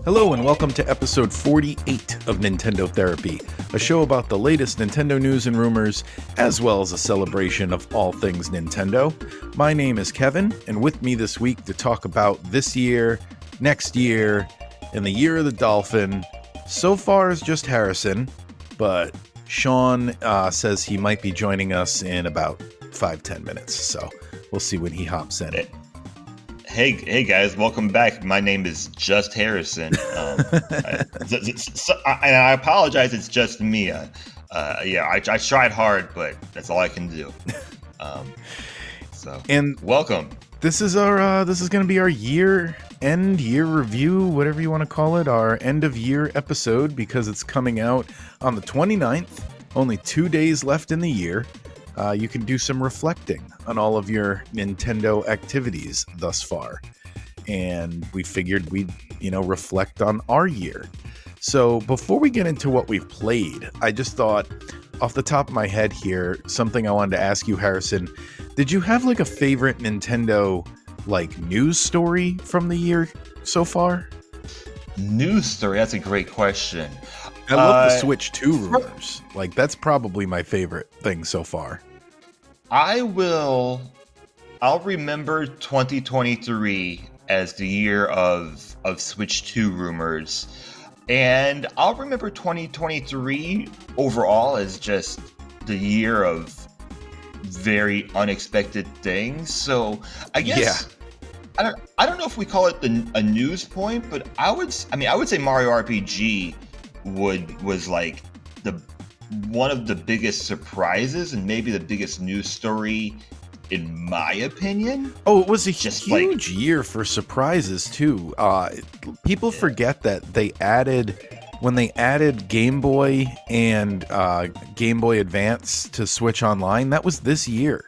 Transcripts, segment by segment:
Hello and welcome to episode 48 of Nintendo Therapy, a show about the latest Nintendo news and rumors, as well as a celebration of all things Nintendo. My name is Kevin, and with me this week to talk about this year, next year, and the year of the Dolphin, so far is just Harrison, but Sean says he might be joining us in about 5-10 minutes, so we'll see when he hops in. Hey guys, welcome back. My name is Just Harrison. And I apologize, it's just me. I tried hard, but that's all I can do. And welcome. This is going to be our year review, whatever you want to call it, our end of year episode, because it's coming out on the 29th. Only 2 days left in the year. You can do some reflecting on all of your Nintendo activities thus far. And we figured we'd, reflect on our year. So before we get into what we've played, I just thought, off the top of my head here, something I wanted to ask you, Harrison. Did you have a favorite Nintendo news story from the year so far? News story? That's a great question. I love the Switch 2 rumors. That's probably my favorite thing so far. I'll remember 2023 as the year of Switch 2 rumors. And I'll remember 2023 overall as just the year of very unexpected things. So I guess I don't know if we call it a news point, but I would say Mario RPG was one of the biggest surprises and maybe the biggest news story in my opinion. Oh, it was a huge year for surprises too. People forget that when they added Game Boy and Game Boy Advance to Switch Online, that was this year.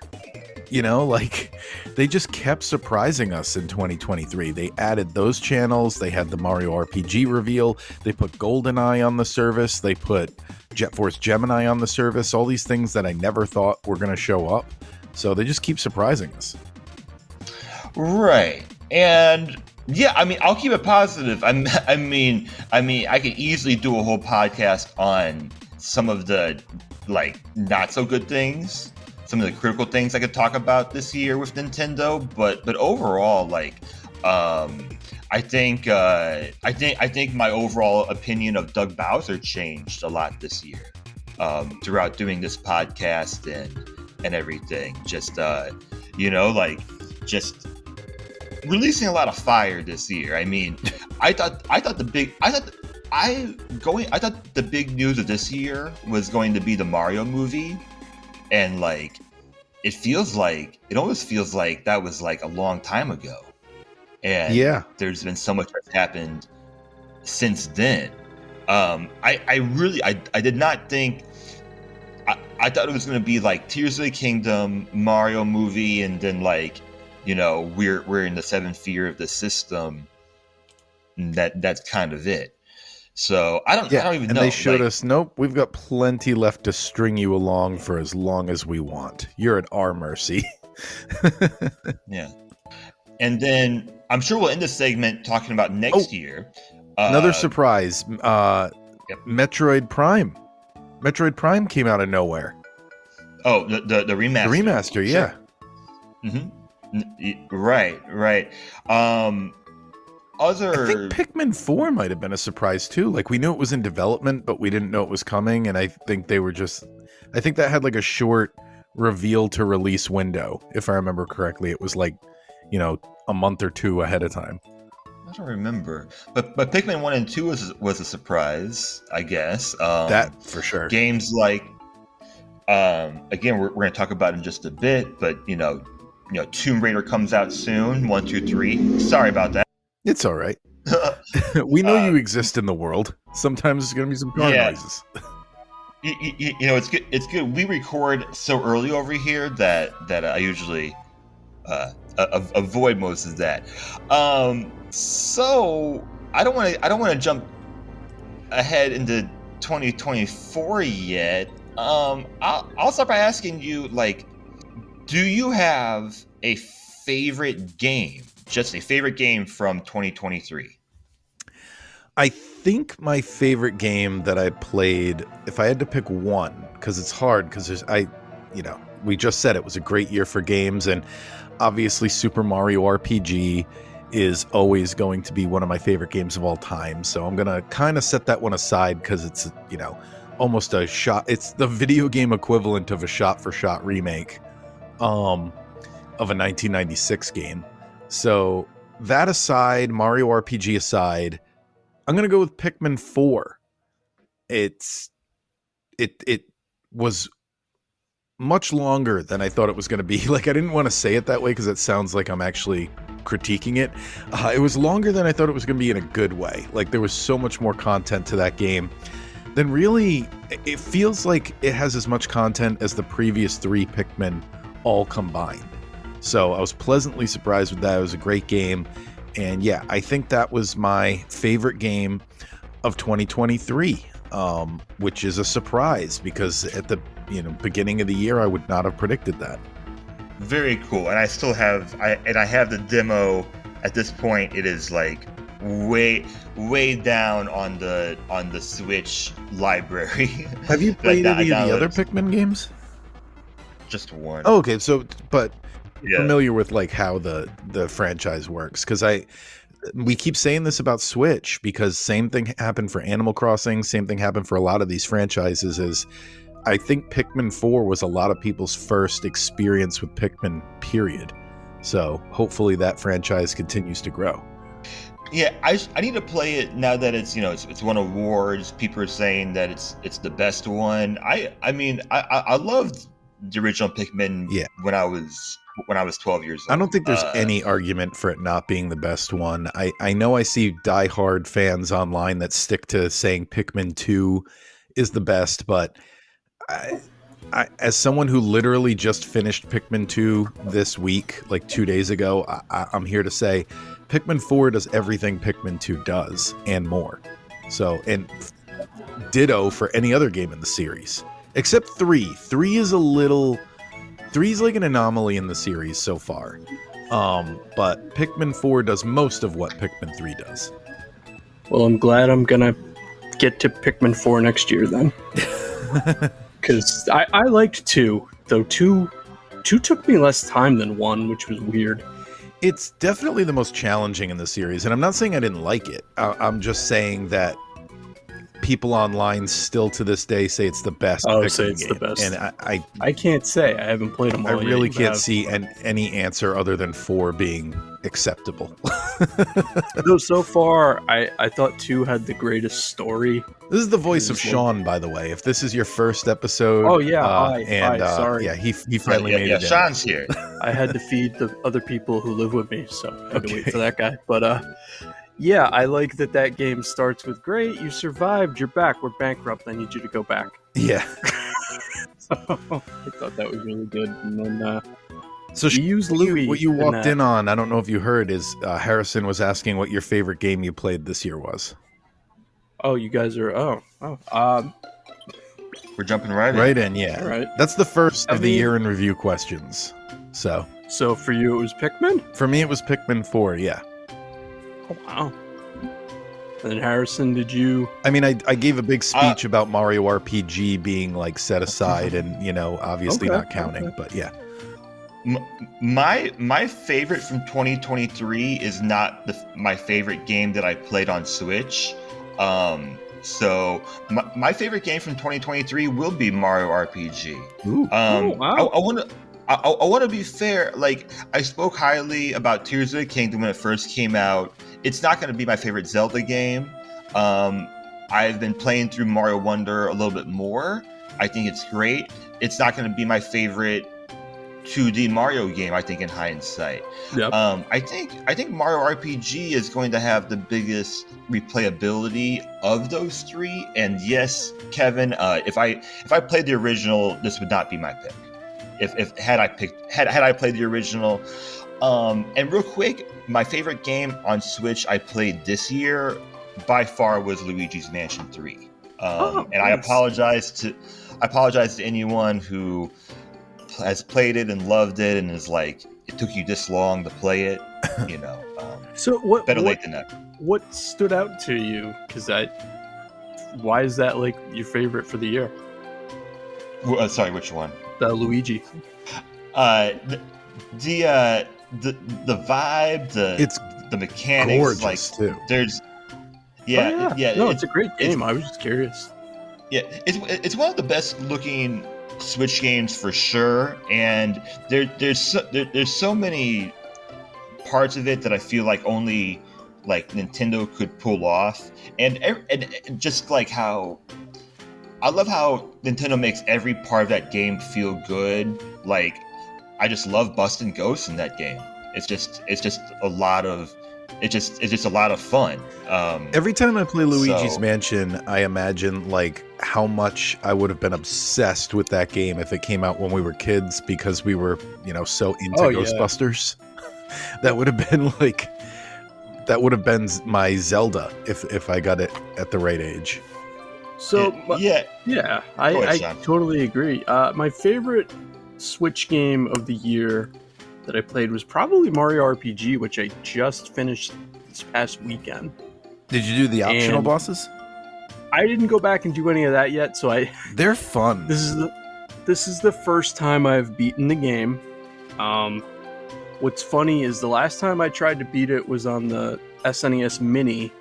They just kept surprising us in 2023. They added those channels. They had the Mario RPG reveal. They put GoldenEye on the service. They put Jet Force Gemini on the service. All these things that I never thought were going to show up. So they just keep surprising us. Right. And yeah, I'll keep it positive. I could easily do a whole podcast on some of the not so good things. Some of the critical things I could talk about this year with Nintendo, but overall, I think my overall opinion of Doug Bowser changed a lot this year throughout doing this podcast and everything. Just just releasing a lot of fire this year. I thought the big news of this year was going to be the Mario movie. And it almost feels like that was a long time ago. And yeah, there's been so much that's happened since then. I did not think, I thought it was going to be Tears of the Kingdom, Mario movie, and then we're in the seventh year of the system. That's kind of it. So I don't even know. And they showed us, nope, we've got plenty left to string you along for as long as we want. You're at our mercy. Yeah. And then I'm sure we'll end the segment talking about next year. Another surprise. Metroid Prime. Metroid Prime came out of nowhere. Oh, the remaster. The remaster, yeah. Sure. Mm-hmm. Right. I think Pikmin 4 might have been a surprise too. We knew it was in development, but we didn't know it was coming. And I think that had a short reveal to release window. If I remember correctly, it was a month or two ahead of time. I don't remember, but Pikmin 1 and 2 was a surprise, I guess. That for sure. Games again, we're going to talk about it in just a bit, but Tomb Raider comes out soon. 1, 2, 3. Sorry about that. It's all right. We know you exist in the world. Sometimes there's going to be some car noises. It's good. It's good. We record so early over here that I usually avoid most of that. So I don't want to jump ahead into 2024 yet. I'll start by asking you, do you have a favorite game? Just a favorite game from 2023? I think my favorite game that I played, if I had to pick one, because it's hard, because we just said it was a great year for games, and obviously Super Mario RPG is always going to be one of my favorite games of all time. So I'm going to kind of set that one aside because it's, almost a shot. It's the video game equivalent of a shot-for-shot remake of a 1996 game. So that aside, Mario RPG aside, I'm going to go with Pikmin 4. It was much longer than I thought it was going to be. Like, I didn't want to say it that way because it sounds like I'm actually critiquing it. It was longer than I thought it was going to be in a good way. Like, there was so much more content to that game than really, it feels like it has as much content as the previous 3 Pikmin all combined. So I was pleasantly surprised with that. It was a great game. And yeah, I think that was my favorite game of 2023, which is a surprise because at the beginning of the year, I would not have predicted that. Very cool. And I still have, I have the demo at this point. It is like way down on the Switch library. Have you played any of the other Pikmin games? Just one. Oh, okay. So, but yeah. Familiar with like how the franchise works, because we keep saying this about Switch because same thing happened for Animal Crossing, same thing happened for a lot of these franchises. Is I think Pikmin 4 was a lot of people's first experience with Pikmin, period. So hopefully that franchise continues to grow. Yeah, I need to play it now that it's it's won awards. People are saying that it's the best one. I mean I loved the original Pikmin when I was 12 years old. I don't think there's any argument for it not being the best one. I know I see diehard fans online that stick to saying Pikmin 2 is the best, but I as someone who literally just finished Pikmin 2 this week, like 2 days ago, I'm here to say Pikmin 4 does everything Pikmin 2 does and more. So, and ditto for any other game in the series. Except 3. 3 is like an anomaly in the series so far. But Pikmin 4 does most of what Pikmin 3 does. Well, I'm glad I'm gonna get to Pikmin 4 next year then. Because I liked 2, though 2 took me less time than 1, which was weird. It's definitely the most challenging in the series, and I'm not saying I didn't like it. I'm just saying that people online still to this day say it's the best. Oh, say it's the best. And I can't say. I haven't played them all. I really can't see any answer other than 4 being acceptable. Though so far, I thought 2 had the greatest story. This is the voice of Sean, by the way. If this is your first episode, oh yeah, sorry. Yeah, he finally made it. Sean's here. I had to feed the other people who live with me, so I had to wait for that guy. But yeah, I like that game starts with great. You survived. You're back. We're bankrupt. I need you to go back. Yeah. So I thought that was really good. And then so you used Louis. What you walked in on, I don't know if you heard, is Harrison was asking what your favorite game you played this year was. Oh, you guys are. We're jumping right in. Yeah. All right. That's the first of the year in review questions. So for you, it was Pikmin? For me, it was Pikmin 4. Yeah. Oh, wow. And then Harrison, did you? I mean, I gave a big speech about Mario RPG being like set aside and obviously not counting, but yeah. My favorite from 2023 is not my favorite game that I played on Switch. So my favorite game from 2023 will be Mario RPG. Ooh. Wow. I want to be fair. Like, I spoke highly about Tears of the Kingdom when it first came out. It's not going to be my favorite Zelda game. I've been playing through Mario Wonder a little bit more. I think it's great. It's not going to be my favorite 2D Mario game, I think, in hindsight. Yep. I think Mario RPG is going to have the biggest replayability of those 3. And yes, Kevin, if I played the original, this would not be my pick. Had I played the original. And real quick, my favorite game on Switch I played this year by far was Luigi's Mansion 3. And nice. I apologize to anyone who has played it and loved it and is like, it took you this long to play it. So what better late than never. what stood out to you? Because why is that like your favorite for the year? Sorry, which one? The Luigi. The the vibe, It's the mechanics, gorgeous, like too. there's No, it's a great game. I was just curious. Yeah, it's one of the best looking Switch games for sure, and there's so many parts of it that I feel like only like Nintendo could pull off, and just like how I love how Nintendo makes every part of that game feel good. Like I just love busting ghosts in that game. It's just a lot of it's just a lot of fun. Every time I play Luigi's so- Mansion, I imagine like how much I would have been obsessed with that game if it came out when we were kids, because we were, so into Oh, yeah. Ghostbusters. That would have been my Zelda if I got it at the right age. So yeah, yeah, Go ahead, I Sean. totally agree. My favorite Switch game of the year that I played was probably Mario RPG, which I just finished this past weekend. Did you do the optional And- bosses? I didn't go back and do any of that yet, so They're fun. this is the first time I've beaten the game. What's funny is the last time I tried to beat it was on the SNES Mini,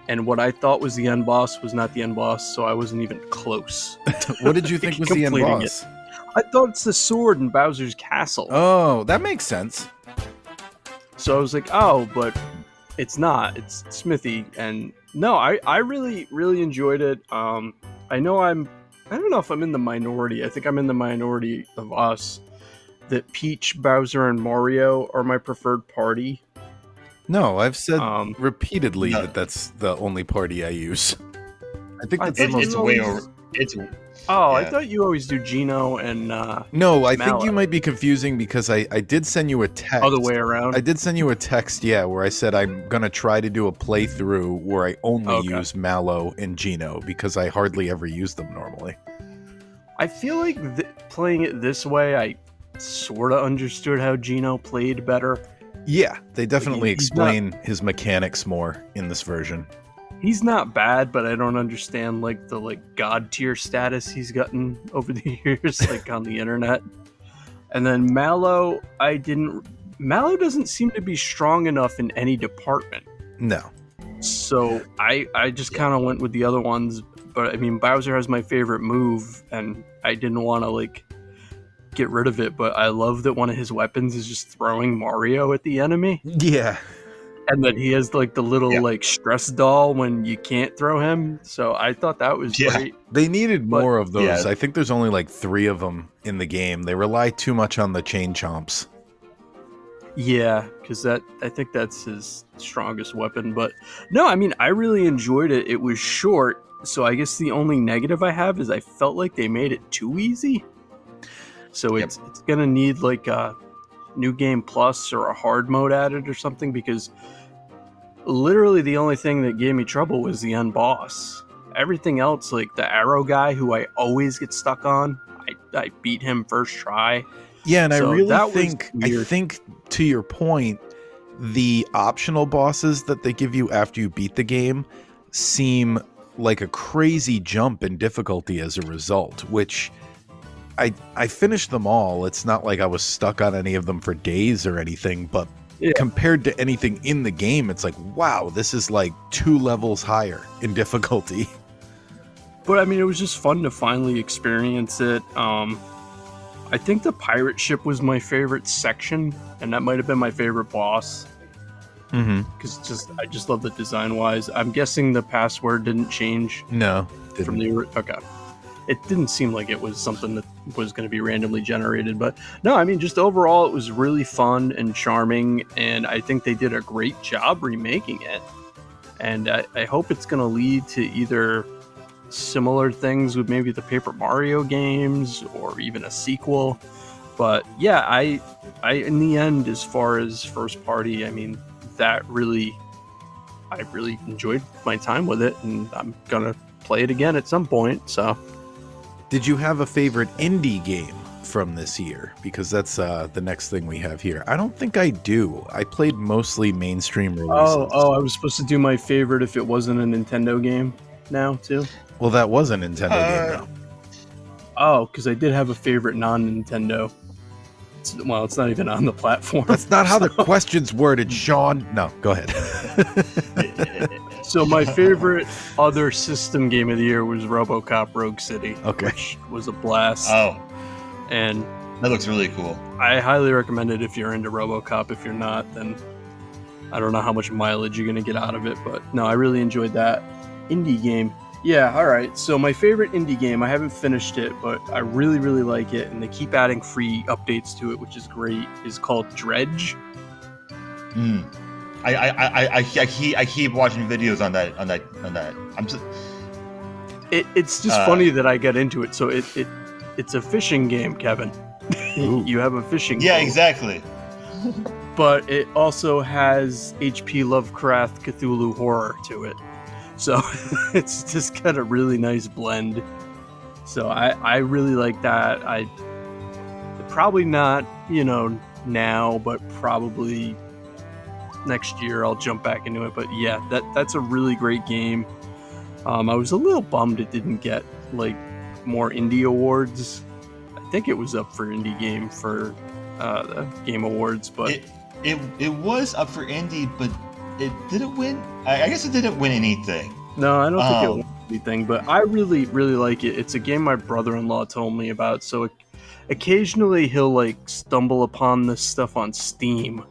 and what I thought was the end boss was not the end boss, so I wasn't even close. What did you think was the end Completing boss? I thought it's the sword in Bowser's castle. Oh, that makes sense. So I was like, oh, but it's not. It's Smithy. And no, I really, really enjoyed it. I don't know if I'm in the minority. I think I'm in the minority of us that Peach, Bowser, and Mario are my preferred party. No, I've said repeatedly No. that that's the only party I use. I think I that's the think most... it's way over. It's Oh, I Yeah. thought you always do Gino and No, I think Mallow. you might be confusing because I did send you a text. other way around. I did send you a text, where I said I'm going to try to do a playthrough where I only Okay. use Mallow and Gino because I hardly ever use them normally. I feel like playing it this way, I sort of understood how Gino played better. Yeah, they definitely He's not- explain his mechanics more in this version. He's not bad, but I don't understand the god tier status he's gotten over the years, like on the internet. And then Mallow, Mallow doesn't seem to be strong enough in any department. No. So I just kind of went with the other ones. But I mean, Bowser has my favorite move, and I didn't want to get rid of it. But I love that one of his weapons is just throwing Mario at the enemy. Yeah. And that he has the little Yeah. stress doll when you can't throw him. So I thought that was Yeah. great. They needed But- more of those. Yeah. I think there's only 3 of them in the game. They rely too much on the chain chomps. Yeah, because I think that's his strongest weapon. But no, I mean, I really enjoyed it. It was short, so I guess the only negative I have is I felt like they made it too easy. So Yep. it's gonna need a new game plus or a hard mode added or something, because literally the only thing that gave me trouble was the end boss. Everything else, like the arrow guy who I always get stuck on, I beat him first try. Yeah, and So I really that was think weird. to your point, the optional bosses that they give you after you beat the game seem like a crazy jump in difficulty as a result, which I finished them all. It's not like I was stuck on any of them for days or anything, but Yeah. compared to anything in the game, it's like, wow, this is 2 levels higher in difficulty. But I mean, it was just fun to finally experience it. I think the pirate ship was my favorite section, and that might have been my favorite boss, Mm-hmm. because I just love the design wise. I'm guessing the password didn't change No, from didn't. the okay. It didn't seem like it was something that was going to be randomly generated, but no, I mean, just overall, it was really fun and charming, and I think they did a great job remaking it. And I hope it's going to lead to either similar things with maybe the Paper Mario games or even a sequel. But yeah, I in the end, as far as first party, I mean, I really enjoyed my time with it, and I'm gonna play it again at some point. So Did you have a favorite indie game from this year? Because that's the next thing we have here. I don't think I do. I played mostly mainstream releases. I was supposed to do my favorite if it wasn't a Nintendo game now, too. Well, that was a Nintendo game, though. Oh, because I did have a favorite non-Nintendo. It's not even on the platform. That's not how the question's worded, Sean. No, go ahead. So my favorite other system game of the year was RoboCop Rogue City. Okay. Which was a blast. Oh, And that looks really cool. I highly recommend it if you're into RoboCop. If you're not, then I don't know how much mileage you're going to get out of it. But no, I really enjoyed that. Indie game. Yeah, all right. So my favorite indie game, I haven't finished it, but I really, really like it. And they keep adding free updates to it, which is great, is called Dredge. I keep watching videos on that. It's just funny that I get into it. So it's a fishing game, Kevin. You have a fishing Yeah, boat, exactly. but it also has H.P. Lovecraft Cthulhu horror to it. So it's just got a really nice blend. So I really like that. I probably not, now, but probably next year I'll jump back into it. But yeah, that's a really great game. I was a little bummed it didn't get more indie awards. I think it was up for indie game for the Game Awards, but it was up for indie, but it didn't win. I guess it didn't win anything. No, I don't think it won anything. But I really, really like it. It's a game my brother-in-law told me about. So occasionally he'll stumble upon this stuff on Steam,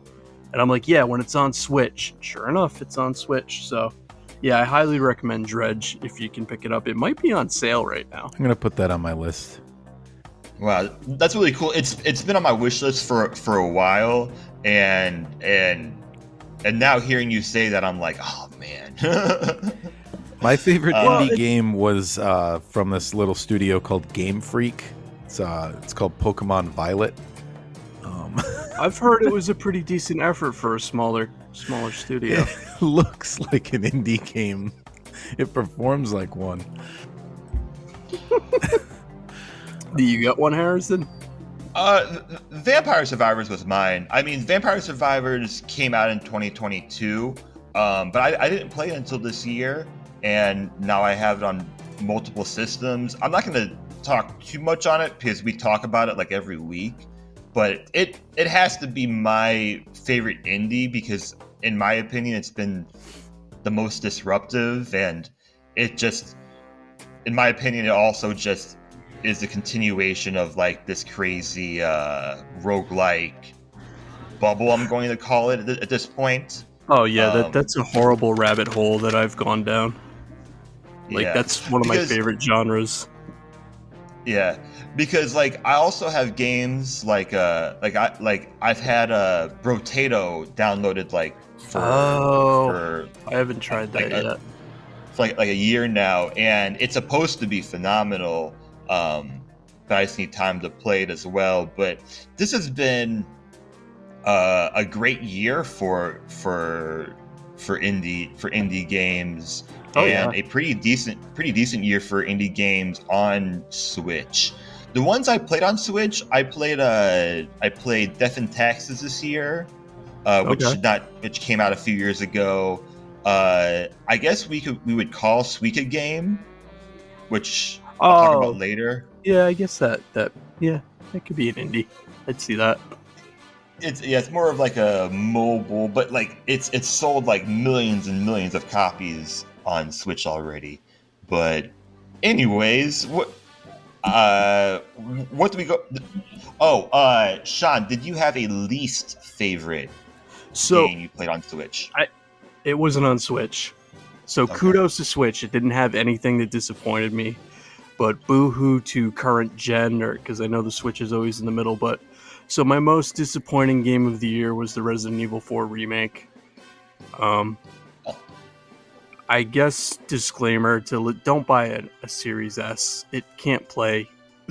and I'm like, yeah, when it's on Switch. Sure enough, it's on Switch. So yeah, I highly recommend Dredge if you can pick it up. It might be on sale right now. I'm gonna put that on my list. Wow, that's really cool. It's been on my wish list for a while, and now hearing you say that, I'm like, oh man. My favorite indie game was from this little studio called Game Freak. It's called Pokemon Violet. I've heard it was a pretty decent effort for a smaller studio. It looks like an indie game. It performs like one. Do you got one, Harrison? Vampire Survivors was mine. I mean, Vampire Survivors came out in 2022, but I didn't play it until this year, and now I have it on multiple systems. I'm not going to talk too much on it because we talk about it every week, but it has to be my favorite indie because, in my opinion, it's been the most disruptive, and it just, in my opinion, it also just is the continuation of this crazy roguelike bubble, I'm going to call it at this point. Oh yeah, that's a horrible rabbit hole that I've gone down. That's one of my favorite genres. Yeah, because I also have games I've had Brotato downloaded for I haven't tried that yet. For a year now, and it's supposed to be phenomenal. But I just need time to play it as well. But this has been a great year for indie games, a pretty decent year for indie games on Switch. The ones I played on Switch, I played Death and Taxes this year, which came out a few years ago. I guess we would call Suika Game, which I'll talk about later. Yeah, I guess that could be an indie. I'd see that. It's more of a mobile, but it's sold millions and millions of copies on Switch already. But anyways, what do we go? Oh, Sean, did you have a least favorite game you played on Switch? It wasn't on Switch. So okay. Kudos to Switch. It didn't have anything that disappointed me. But boo-hoo to current gen, because I know the Switch is always in the middle. But so my most disappointing game of the year was the Resident Evil 4 remake. I guess disclaimer don't buy a Series S. It can't play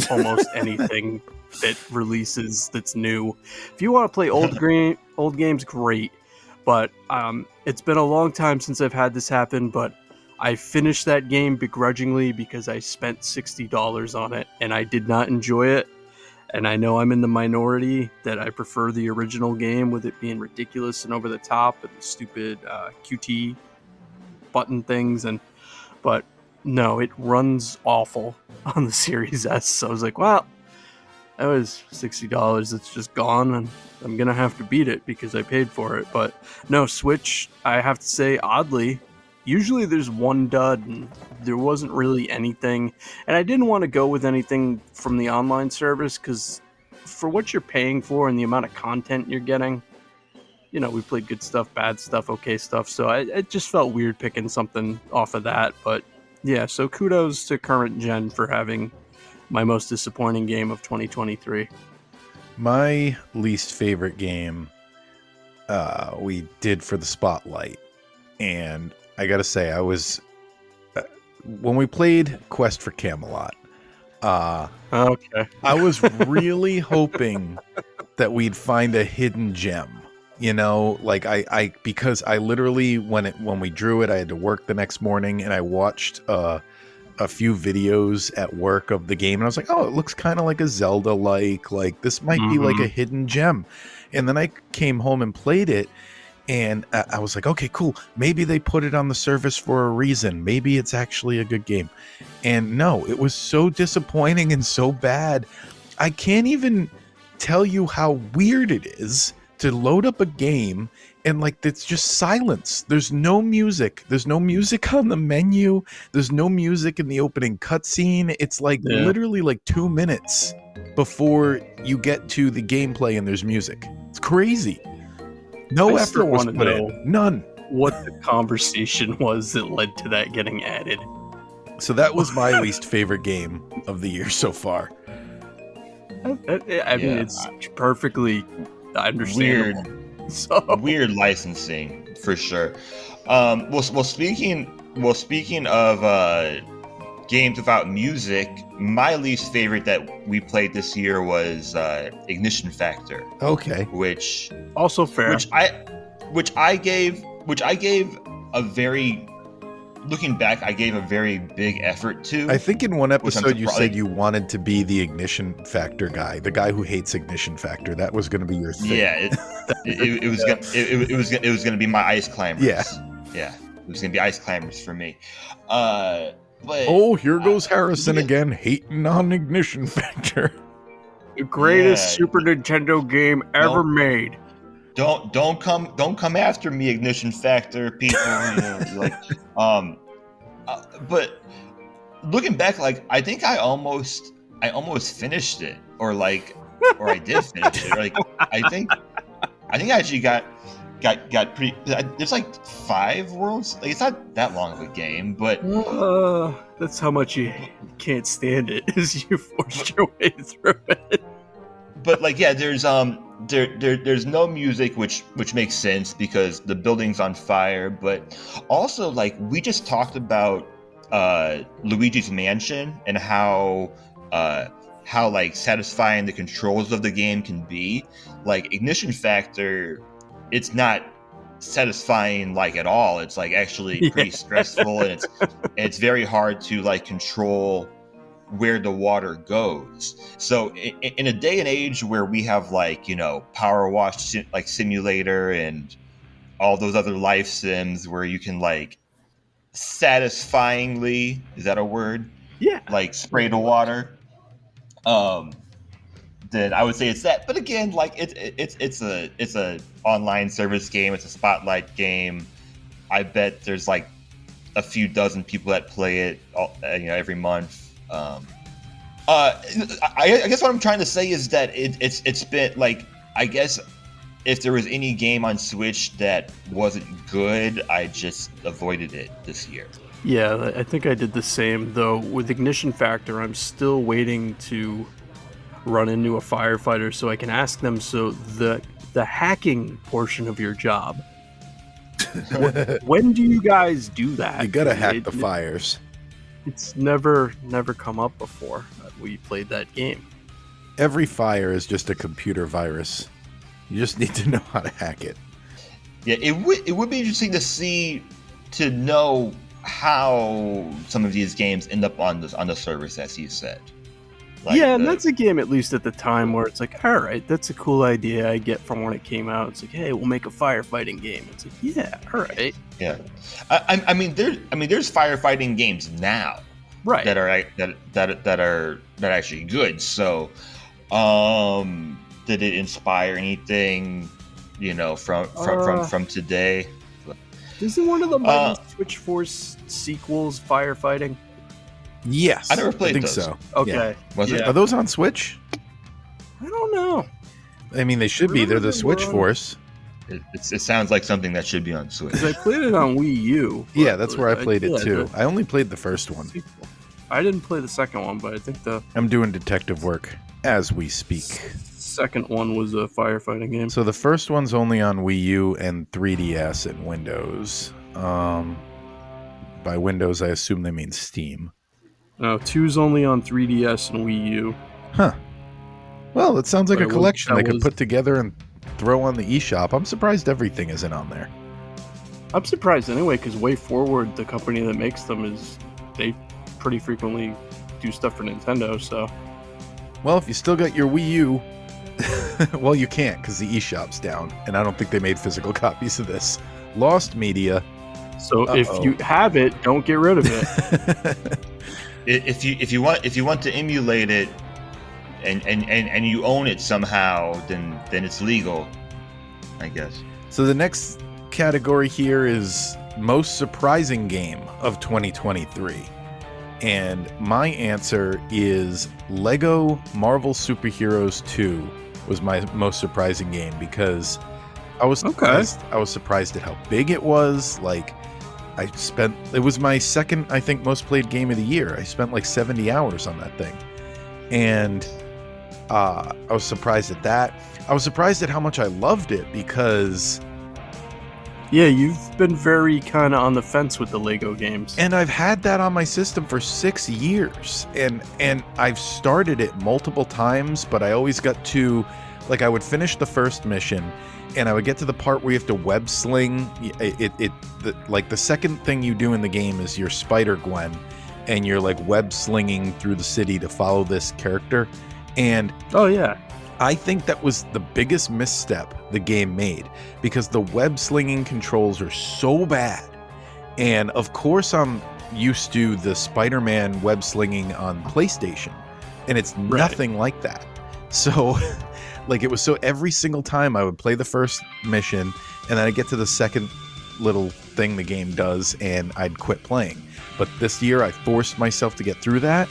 almost anything that releases that's new. If you want to play old games, great. But it's been a long time since I've had this happen, but I finished that game begrudgingly because I spent $60 on it and I did not enjoy it. And I know I'm in the minority that I prefer the original game with it being ridiculous and over the top and the stupid QT button things. But no, it runs awful on the Series S. So I was like, well, that was $60. It's just gone, and I'm gonna have to beat it because I paid for it. But no, Switch, I have to say, oddly, usually there's one dud, and there wasn't really anything. And I didn't want to go with anything from the online service because for what you're paying for and the amount of content you're getting, you know, we played good stuff, bad stuff, okay stuff. So it just felt weird picking something off of that. But yeah, so kudos to current gen for having my most disappointing game of 2023. My least favorite game we did for the Spotlight. And I gotta say, I was... when we played Quest for Camelot, okay, I was really hoping that we'd find a hidden gem. You know, like I because I literally when we drew it, I had to work the next morning, and I watched a few videos at work of the game, and I was like, oh, it looks kind of like a Zelda-like this might be like a hidden gem. And then I came home and played it, and I was like, okay, cool. Maybe they put it on the service for a reason. Maybe it's actually a good game. And no, it was so disappointing and so bad. I can't even tell you how weird it is to load up a game and it's just silence. There's no music. There's no music on the menu. There's no music in the opening cutscene. It's literally 2 minutes before you get to the gameplay and there's music. It's crazy. No effort was put in. None. What the conversation was that led to that getting added. So that was my least favorite game of the year so far. I mean, it's perfectly understandable. Weird licensing for sure. Well, speaking of games without music, my least favorite that we played this year was Ignition Factor. Okay, which also fair. Which I gave a very. Looking back, I gave a very big effort to. I think in one episode you said you wanted to be the Ignition Factor guy, the guy who hates Ignition Factor. That was going to be your thing. Yeah, it was going to be my ice climbers. Yeah, it was going to be ice climbers for me. But here goes Harrison again, hating on Ignition Factor. The greatest Super Nintendo game ever made. Don't come after me, Ignition Factor people. But looking back, I think I almost finished it, or I did finish it. I think I actually got pretty. There's 5 worlds. It's not that long of a game, but that's how much you can't stand it, is you forced your way through it. But there's no music, which makes sense because the building's on fire. But also, we just talked about Luigi's Mansion and how satisfying the controls of the game can be. Ignition Factor, it's not satisfying at all. It's actually pretty stressful, and it's very hard to control where the water goes. So in a day and age where we have Power Wash Simulator and all those other life sims where you can satisfyingly, is that a word? Yeah. Spray the water. Then I would say it's that. But again, it's a online service game. It's a Spotlight game. I bet there's a few dozen people that play it every month. I guess what I'm trying to say is that it's been I guess if there was any game on Switch that wasn't good, I just avoided it this year. Yeah, I think I did the same, though. With Ignition Factor, I'm still waiting to run into a firefighter so I can ask them, so the hacking portion of your job, when do you guys do that? You gotta hack the fires. It's never come up before we played that game. Every fire is just a computer virus. You just need to know how to hack it. Yeah, it would be interesting to know how some of these games end up on the service, as you said. Like yeah, and that's a game, at least at the time, where it's like, all right, that's a cool idea I get from when it came out. It's like, hey, we'll make a firefighting game. It's like, yeah, all right. yeah. I mean, there's firefighting games now Right. that are actually good. So, did it inspire anything, from today? Isn't one of the Mighty Switch Force sequels firefighting? Yes, I never played think those. so. Okay. Yeah. Was it? Are those on Switch? I don't know. I mean, they should be. They're the Switch Force. It sounds like something that should be on Switch. Because I played it on Wii U. Yeah, that's where I played it yeah, too. I only played the first one. I didn't play the second one, but I think the I'm doing detective work as we speak. second one was a firefighting game. So the first one's only on Wii U and 3DS and Windows. By Windows, I assume they mean Steam. No, 2's only on 3DS and Wii U. Huh. Well, it sounds like But a it collection was- they that could was- put together and throw on the eShop. I'm surprised everything isn't on there. I'm surprised anyway, because Way Forward, the company that makes them, they pretty frequently do stuff for Nintendo, so... Well, if you still got your Wii U, well, you can't because the eShop's down, and I don't think they made physical copies of this. Lost media. So if you have it, don't get rid of it. If you want to emulate it, and you own it somehow, then it's legal, I guess. So the next category here is most surprising game of 2023. And my answer is Lego Marvel Superheroes 2 was my most surprising game because I was surprised. I was surprised at how big it was. Like it was my second, I think, most played game of the year. I spent like 70 hours on that thing. And I was surprised at that. I was surprised at how much I loved it because... Yeah, you've been very kind of on the fence with the Lego games. And I've had that on my system for 6 years. And I've started it multiple times, but I always got to... Like, I would finish the first mission, and I would get to the part where you have to web sling. The second thing you do in the game is you're Spider-Gwen, and you're, like, web slinging through the city to follow this character. And... Oh, yeah. I think that was the biggest misstep the game made because the web slinging controls are so bad. And of course I'm used to the Spider-Man web slinging on PlayStation, and it's nothing like that. So like it was so every single time I would play the first mission and then I'd get to the second little thing the game does and I'd quit playing. But this year I forced myself to get through that.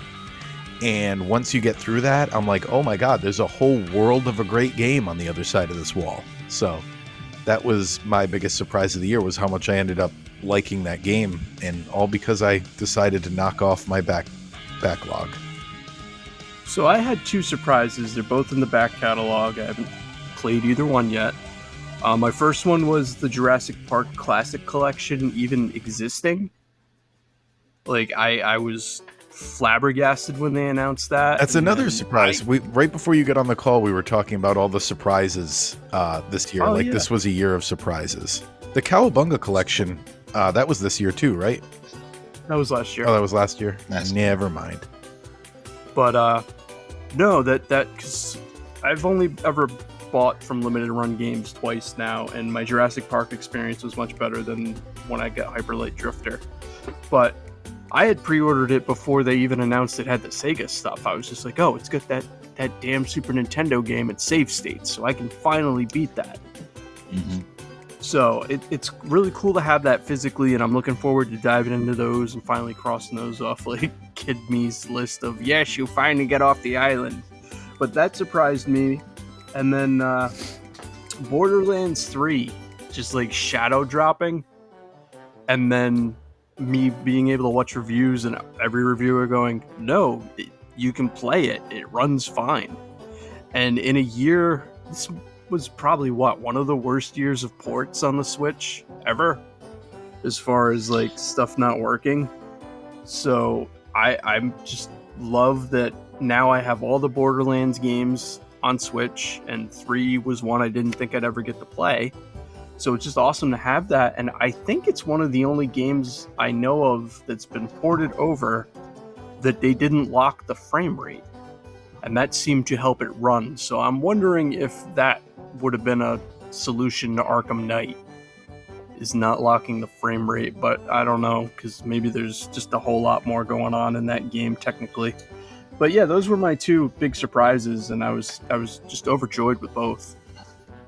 And once you get through that, I'm like, oh my God, there's a whole world of a great game on the other side of this wall. So that was my biggest surprise of the year, was how much I ended up liking that game. And all because I decided to knock off my backlog. So I had two surprises. They're both in the back catalog. I haven't played either one yet. My first one was the Jurassic Park Classic Collection even existing. Like, I was flabbergasted when they announced that. That's another surprise. Right before you got on the call, we were talking about all the surprises this year. This was a year of surprises. The Cowabunga collection, that was this year too, right? That was last year. Oh, that was last year? Never mind. But no, that because I've only ever bought from limited run games twice now, and my Jurassic Park experience was much better than when I got Hyper Light Drifter. But I had pre-ordered it before they even announced it had the Sega stuff. I was just like, oh, it's got that damn Super Nintendo game at save states, so I can finally beat that. Mm-hmm. So it's really cool to have that physically, and I'm looking forward to diving into those and finally crossing those off like Kid Me's list of, yes, you finally get off the island. But that surprised me. And then Borderlands 3, just like shadow dropping, and then me being able to watch reviews and every reviewer going, no, you can play it. It runs fine. And in a year, this was probably one of the worst years of ports on the Switch ever, as far as like stuff not working. So I'm just love that now I have all the Borderlands games on Switch, and 3 was one I didn't think I'd ever get to play. So it's just awesome to have that, and I think it's one of the only games I know of that's been ported over that they didn't lock the frame rate. and that seemed to help it run. So I'm wondering if that would have been a solution to Arkham Knight, is not locking the frame rate, but I don't know, because maybe there's just a whole lot more going on in that game technically. But yeah, those were my two big surprises, and I was just overjoyed with both.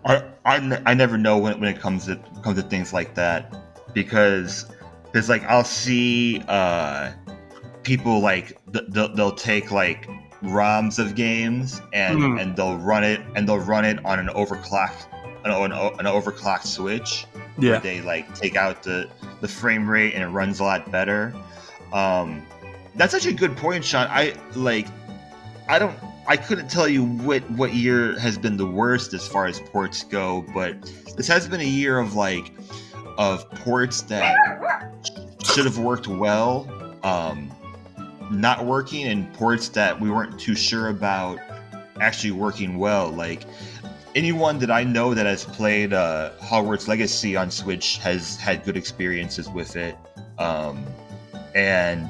I never know when it comes to things like that, because like I'll see people like they'll take like ROMs of games and they'll run it on an overclocked Switch. Yeah. Where they like take out the frame rate and it runs a lot better. That's actually a good point, Sean. I couldn't tell you what year has been the worst as far as ports go, but this has been a year of ports that should have worked well, not working, and ports that we weren't too sure about actually working well. Like, anyone that I know that has played Hogwarts Legacy on Switch has had good experiences with it. And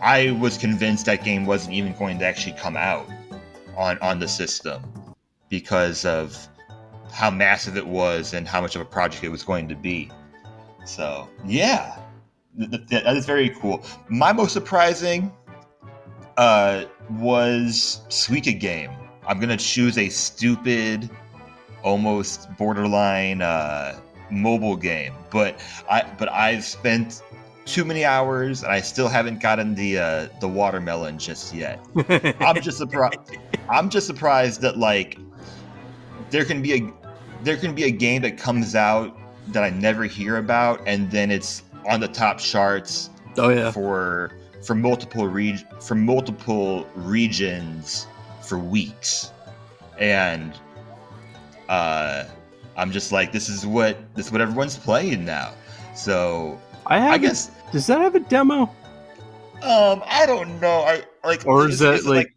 I was convinced that game wasn't even going to actually come out on the system because of how massive it was and how much of a project it was going to be. So, yeah, that is very cool. My most surprising was Suika Game. I'm going to choose a stupid, almost borderline mobile game, but I've spent too many hours and I still haven't gotten the watermelon just yet. I'm just surprised that like there can be a game that comes out that I never hear about, and then it's on the top charts. Oh yeah. For multiple regions for weeks, and I'm just like, this is what everyone's playing now. So I guess, does that have a demo? I don't know. Or is that like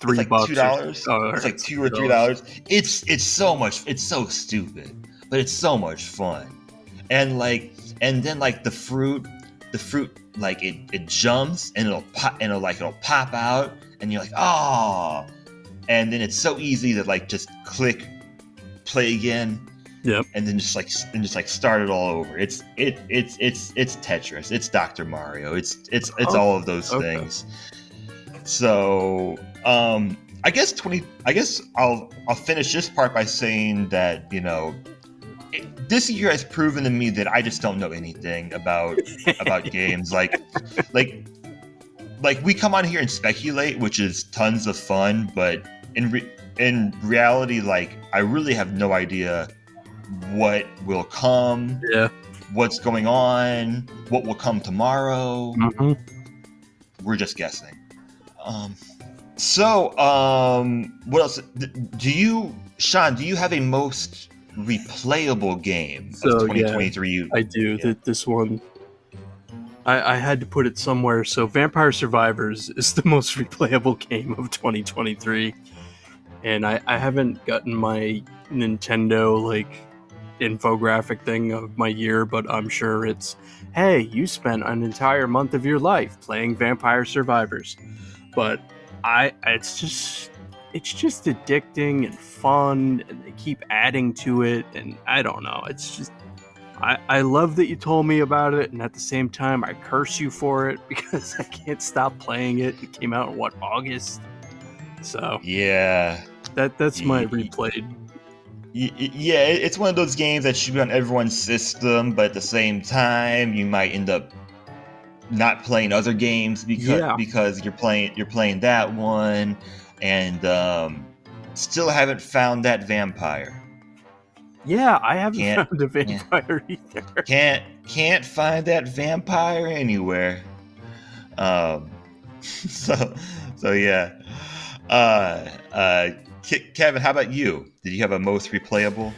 $3? It's like $2. Oh, it's like $2 or $3. It's so much. It's so stupid, but it's so much fun. And then the fruit, like it jumps and it'll pop out, and you're like, oh. And then it's so easy to like just click play again. Yep. And then just start it all over. It's Tetris. It's Dr. Mario. It's all of those things. So I guess I'll finish this part by saying that, you know, this year has proven to me that I just don't know anything about games. Like we come on here and speculate, which is tons of fun, but in reality, like, I really have no idea what will come, what's going on, what will come tomorrow. Mm-hmm. We're just guessing. So what else? Sean, do you have a most replayable game of 2023? Yeah, I do. Yeah. This one, I had to put it somewhere. So Vampire Survivors is the most replayable game of 2023. And I haven't gotten my Nintendo, like, infographic thing of my year, but I'm sure it's, hey, you spent an entire month of your life playing Vampire Survivors. But it's just addicting and fun, and they keep adding to it, and I don't know, it's just, I love that you told me about it, and at the same time I curse you for it because I can't stop playing it. It came out in August? So yeah, that's my replayed. Yeah, it's one of those games that should be on everyone's system, but at the same time, you might end up not playing other games because you're playing that one, and still haven't found that vampire. Yeah, I haven't found a vampire either. Can't find that vampire anywhere. So yeah. Kevin, how about you? Did you have a most replayable?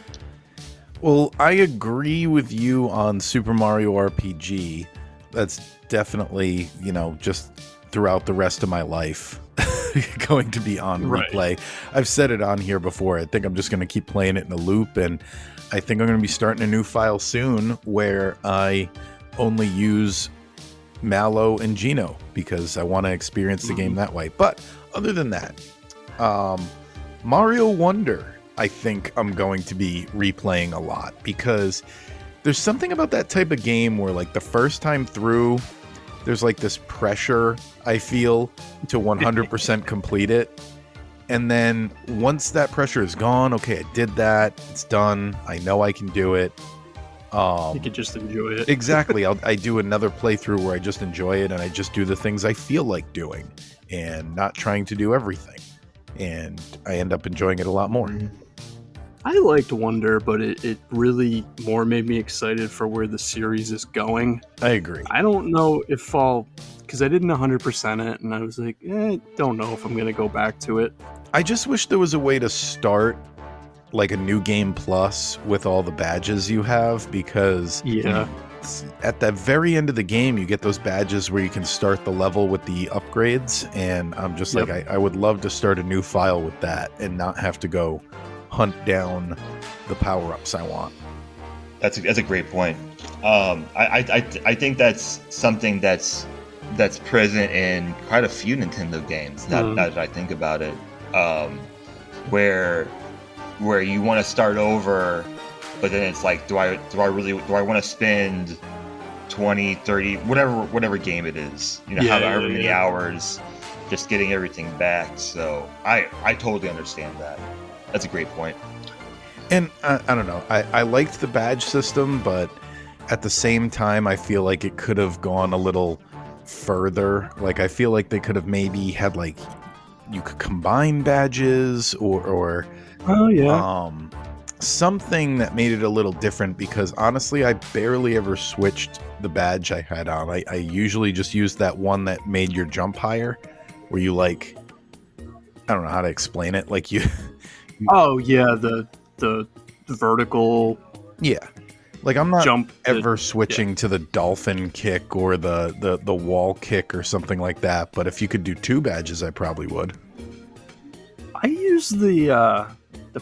Well, I agree with you on Super Mario RPG. That's definitely, you know, just throughout the rest of my life going to be on replay. I've said it on here before. I think I'm just going to keep playing it in a loop, and I think I'm going to be starting a new file soon where I only use Mallow and Gino because I want to experience the game that way. But other than that, Mario Wonder, I think I'm going to be replaying a lot because there's something about that type of game where, like, the first time through, there's like this pressure I feel to 100% complete it. And then once that pressure is gone, okay, I did that. It's done. I know I can do it. You can just enjoy it. Exactly. I do another playthrough where I just enjoy it and I just do the things I feel like doing and not trying to do everything. And I end up enjoying it a lot more. I liked Wonder, but it really more made me excited for where the series is going. I agree. I don't know if I'll... Because I didn't 100% it, and I was like, don't know if I'm going to go back to it. I just wish there was a way to start like a new game plus with all the badges you have, because at the very end of the game you get those badges where you can start the level with the upgrades, and I'm just like, I would love to start a new file with that and not have to go hunt down the power-ups I want. That's a great point. I think that's something that's present in quite a few Nintendo games. Now that I think about it, where you want to start over, but then it's like, do I want to spend 20, 30, whatever game it is, however many hours just getting everything back. So I totally understand that. That's a great point. And I don't know, I liked the badge system, but at the same time I feel like it could have gone a little further. Like, I feel like they could have maybe had, like, you could combine badges or something that made it a little different, because honestly I barely ever switched the badge I had on. I usually just used that one that made your jump higher, where you, like, I don't know how to explain it, like you the vertical like, I'm not jump ever switching to the dolphin kick or the wall kick or something like that, but if you could do two badges I probably would. I use the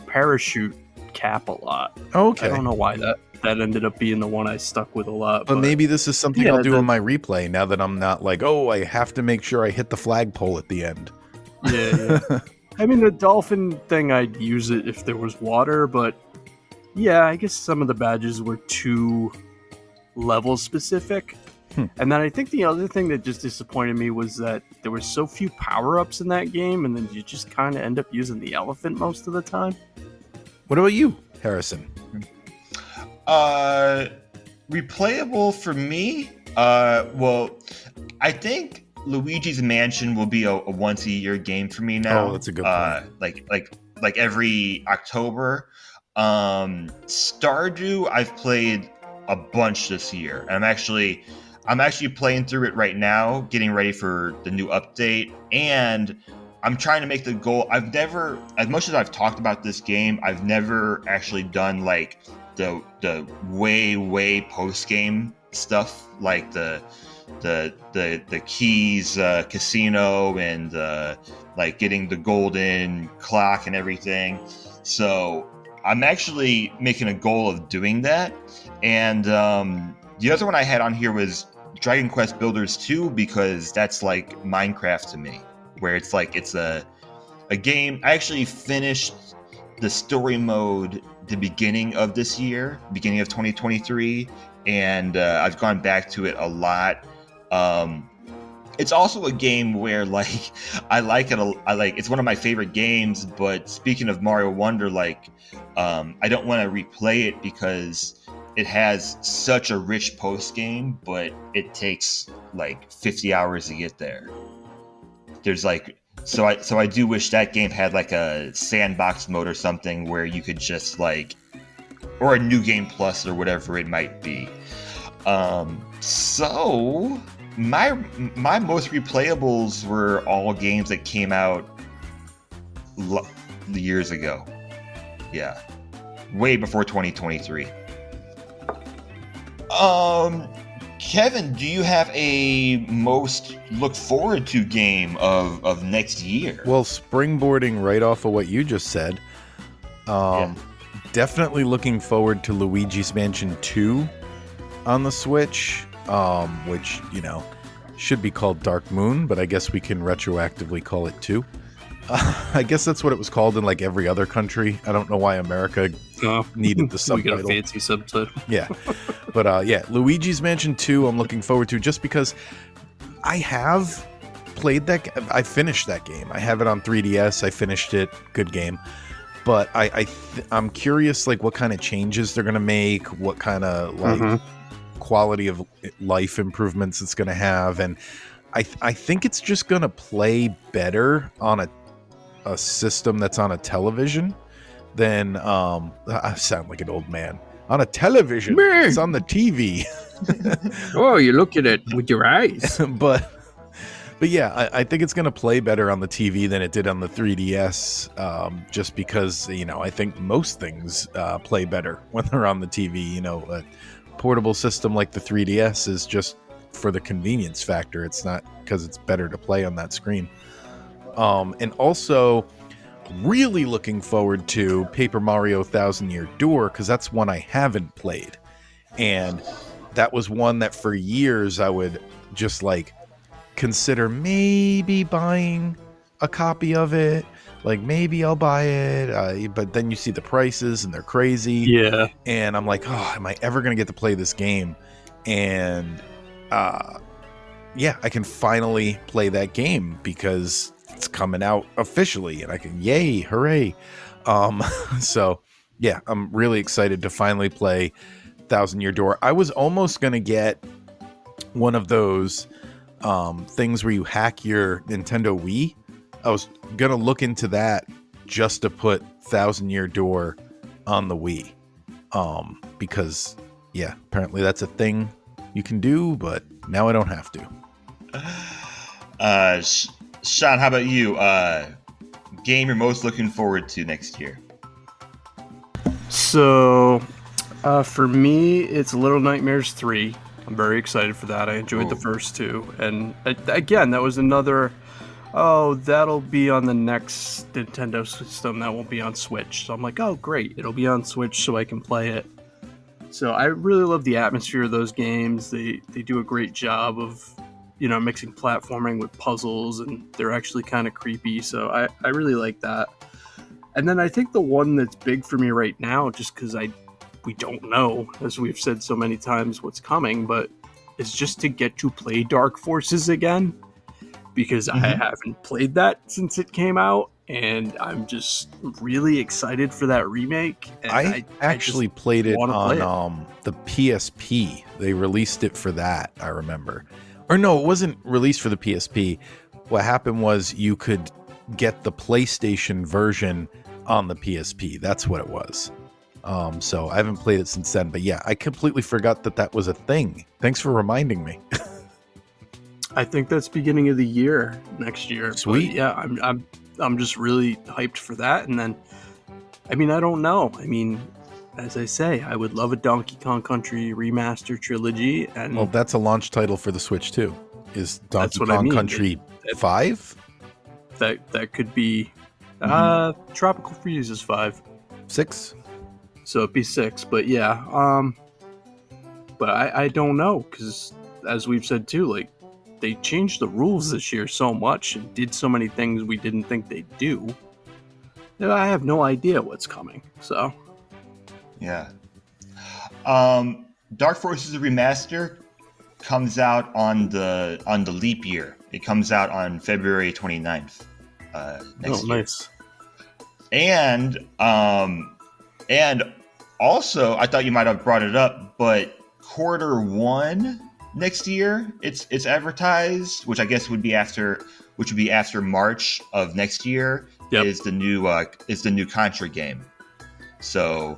parachute cap a lot. Okay. I don't know why that ended up being the one I stuck with a lot. But maybe this is something I'll do in my replay now that I'm not like, I have to make sure I hit the flagpole at the end. Yeah. I mean, the dolphin thing, I'd use it if there was water, but yeah, I guess some of the badges were too level specific. And then I think the other thing that just disappointed me was that there were so few power-ups in that game, and then you just kind of end up using the elephant most of the time. What about you, Harrison? Replayable for me? Well, I think Luigi's Mansion will be a once-a-year game for me now. Oh, that's a good point. Like every October. Stardew, I've played a bunch this year. I'm actually playing through it right now, getting ready for the new update, and I'm trying to make the goal. I've never, as much as I've talked about this game, I've never actually done like the way post game stuff, like the keys casino and like getting the golden clock and everything. So I'm actually making a goal of doing that. And the other one I had on here was Dragon Quest Builders 2, because that's like Minecraft to me, where it's like it's a game. I actually finished the story mode the beginning of this year, beginning of 2023, and I've gone back to it a lot. It's also a game where, like, I like it. It's one of my favorite games. But speaking of Mario Wonder, like, I don't want to replay it because it has such a rich post game, but it takes like 50 hours to get there. There's like, so I do wish that game had like a sandbox mode or something where you could just like, or a new game plus or whatever it might be. So my most replayables were all games that came out years ago. Yeah, way before 2023. Kevin, do you have a most look forward to game of next year? Well, springboarding right off of what you just said, definitely looking forward to Luigi's Mansion 2 on the Switch, which, should be called Dark Moon, but I guess we can retroactively call it 2. I guess that's what it was called in like every other country. I don't know why America needed the We got subtitle. a fancy subtitle. Yeah. But yeah, Luigi's Mansion 2 I'm looking forward to just because I have played that. I finished that game. I have it on 3DS. I finished it. Good game. But I'm curious, like, what kind of changes they're going to make, what kind of, like, quality of life improvements it's going to have. And I think it's just going to play better on a system that's on a television than, I sound like an old man. On a television. Man. It's on the TV. Oh, you look at it with your eyes. But yeah, I think it's going to play better on the TV than it did on the 3DS, just because, I think most things play better when they're on the TV. A portable system like the 3DS is just for the convenience factor. It's not because it's better to play on that screen. And also, really looking forward to Paper Mario Thousand Year Door, because that's one I haven't played. And that was one that for years I would just like consider maybe buying a copy of it. Like, maybe I'll buy it, but then you see the prices and they're crazy. Yeah. And I'm like, oh, am I ever going to get to play this game? And yeah, I can finally play that game because it's coming out officially and I can, yay, hooray. So yeah, I'm really excited to finally play Thousand Year Door. I was almost going to get one of those things where you hack your Nintendo Wii. I was gonna look into that just to put Thousand Year Door on the Wii, because yeah, apparently that's a thing you can do, but now I don't have to. Sean, how about you? Game you're most looking forward to next year? So, for me, it's Little Nightmares 3. I'm very excited for that. I enjoyed the first two. And again, that was another, that'll be on the next Nintendo system. That won't be on Switch. So I'm like, oh, great. It'll be on Switch so I can play it. So I really love the atmosphere of those games. They do a great job of, mixing platforming with puzzles, and they're actually kind of creepy. So I really like that. And then I think the one that's big for me right now, just because we don't know, as we've said so many times, what's coming, but it's just to get to play Dark Forces again, because I haven't played that since it came out, and I'm just really excited for that remake. And I actually played it on the PSP. They released it for that, I remember. Or no, it wasn't released for the PSP. What happened was you could get the PlayStation version on the PSP. That's what it was. So I haven't played it since then, but yeah, I completely forgot that was a thing. Thanks for reminding me. I think that's beginning of the year next year. Sweet. But yeah, I'm just really hyped for that. And then, I don't know. As I say, I would love a Donkey Kong Country remaster trilogy. And well, that's a launch title for the Switch too. Is Donkey what Kong Country 5? That could be. Tropical Freeze is 5. 6? So it'd be 6, but yeah. But I don't know, because as we've said too, like, they changed the rules this year so much and did so many things we didn't think they'd do that I have no idea what's coming. So yeah. Dark Forces Remaster comes out on the leap year. It comes out on February 29th next year. Nice. And also, I thought you might have brought it up, but Q1 next year, it's advertised, which I guess would be after March of next year. Yep. Is the new Contra game. So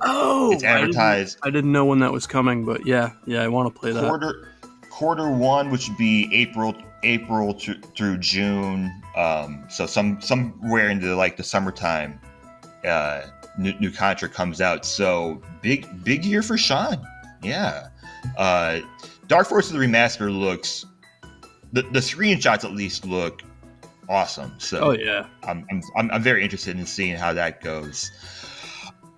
it's advertised. I didn't know when that was coming, but yeah, I want to play that. Q1, which would be April through June. So somewhere into like the summertime. New Contra comes out, so big year for Sean. Yeah, Dark Forces Remaster looks, the screenshots at least look awesome. So yeah, I'm very interested in seeing how that goes.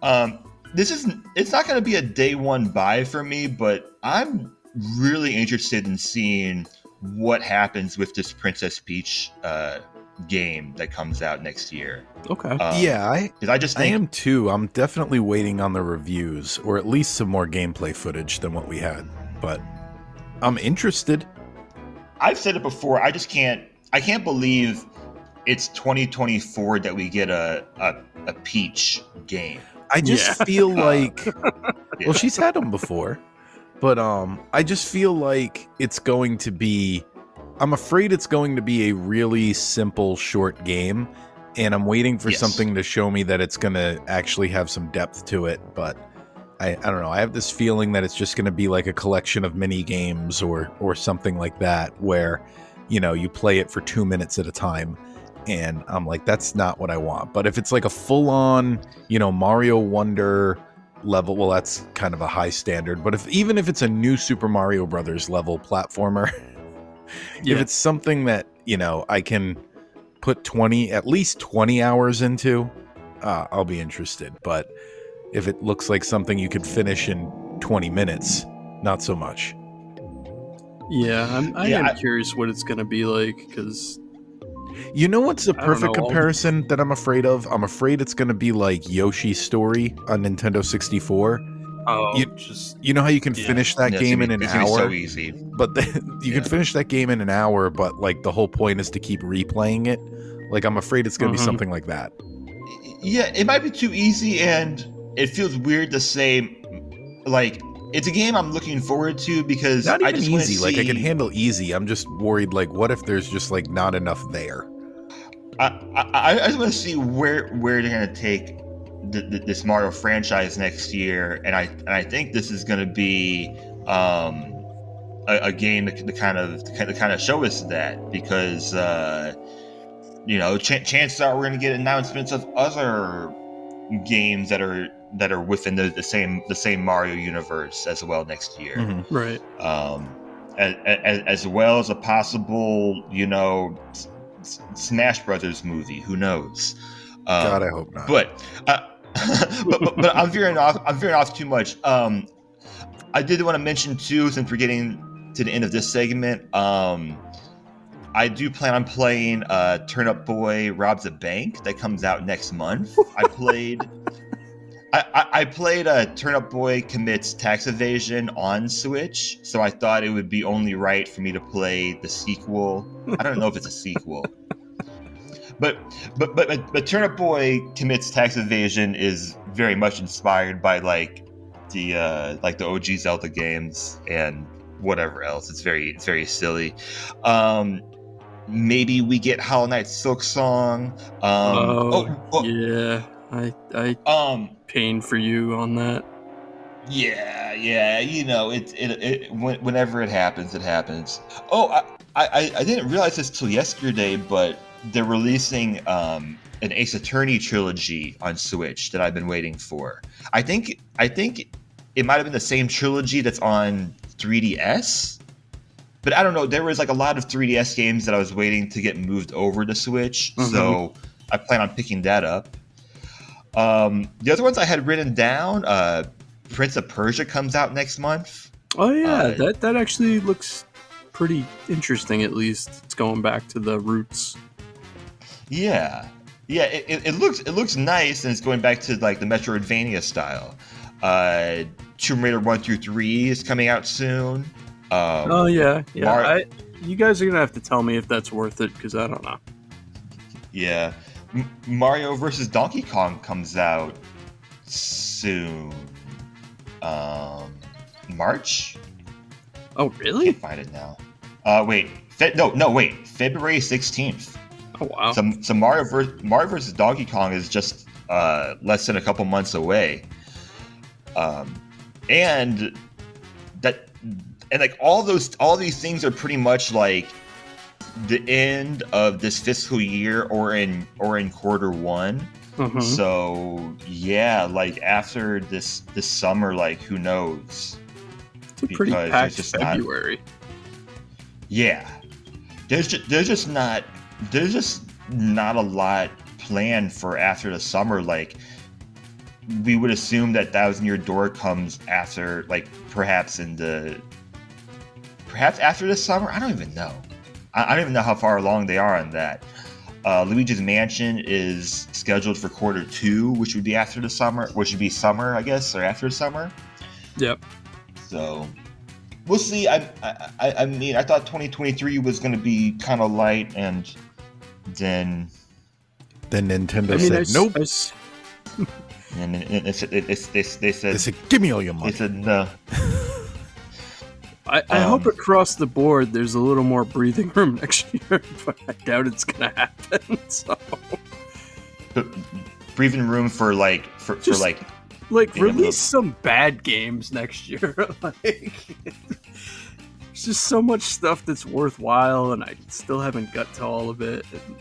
It's not going to be a day one buy for me, but I'm really interested in seeing what happens with this Princess Peach game that comes out next year. Okay. Yeah, 'cause I just I think am too. I'm definitely waiting on the reviews, or at least some more gameplay footage than what we had. But I'm interested. I've said it before. I can't believe it's 2024 that we get a Peach game. I just feel like, Yeah. well, she's had them before, but I just feel like it's going to be. I'm afraid it's going to be a really simple, short game, and I'm waiting for Yes. something to show me that it's going to actually have some depth to it. But I don't know. I have this feeling that it's just going to be like a collection of mini games or something like that, where you play it for 2 minutes at a time, and I'm like, that's not what I want. But if it's like a full on, Mario Wonder level, well, that's kind of a high standard. But even if it's a new Super Mario Brothers level platformer. If it's something that, I can put at least 20 hours into, I'll be interested. But if it looks like something you could finish in 20 minutes, not so much. Yeah, I am curious what it's going to be like, because... You know what's a perfect know. comparison that I'm afraid of? I'm afraid it's going to be like Yoshi's Story on Nintendo 64. Oh, You know how you can finish that game in an it's hour? gonna be so easy. But you can finish that game in an hour, but like the whole point is to keep replaying it. Like, I'm afraid it's going to be something like that. Yeah, it might be too easy, and it feels weird to say, like, it's a game I'm looking forward to because Not even I just want to easy. see... Like, I can handle easy. I'm just worried, like, what if there's just like not enough there? I just want to see where they're gonna take this Mario franchise next year, and I think this is gonna be a game that kind of show us that, because chances are we're gonna get announcements of other games that are within the same Mario universe as well next year. Mm-hmm. right. As well as a possible Smash Brothers movie. Who knows? God, I hope not. But but I'm veering off too much. I did want to mention too, since we're getting to the end of this segment, I do plan on playing Turnip Boy Robs a Bank that comes out next month. I played Turnip Boy Commits Tax Evasion on Switch, so I thought it would be only right for me to play the sequel. I don't know if it's a sequel. But Turnip Boy Commits Tax Evasion is very much inspired by the OG Zelda games and whatever else. It's very silly. Maybe we get Hollow Knight Silk Song. Yeah, I pain for you on that. Yeah. Whenever it happens, it happens. Oh, I didn't realize this till yesterday, but they're releasing an Ace Attorney trilogy on Switch that I've been waiting for. I think it might have been the same trilogy that's on 3DS, but I don't know. There was like a lot of 3DS games that I was waiting to get moved over to Switch, so I plan on picking that up. The other ones I had written down, Prince of Persia comes out next month. Oh yeah, that actually looks pretty interesting. At least it's going back to the roots. Yeah. It looks nice, and it's going back to like the Metroidvania style. Tomb Raider 1 through 3 is coming out soon. Oh yeah. You guys are gonna have to tell me if that's worth it, because I don't know. Yeah, Mario vs. Donkey Kong comes out soon. March. Oh really? Can't find it now. Wait. February 16th. Oh wow. So Mario vs. Donkey Kong is just less than a couple months away. And like all these things are pretty much like the end of this fiscal year or in quarter one. Mhm. So yeah, like after this summer, like who knows? It's a pretty Because packed there's just February. Yeah, there's just not a lot planned for after the summer. Like we would assume that Thousand Year Door comes after, like perhaps after the summer. I don't even know. I don't even know how far along they are on that. Luigi's Mansion is scheduled for Q2, which would be after the summer, which would be summer, I guess, or after summer. Yep. So we'll see. I mean, I thought 2023 was going to be kind of light, and then Nintendo said nope. And they said, give me all your money. They said no. I hope across the board there's a little more breathing room next year, but I doubt it's gonna happen. So breathing room for release some bad games next year. Like, there's just so much stuff that's worthwhile, and I still haven't got to all of it. And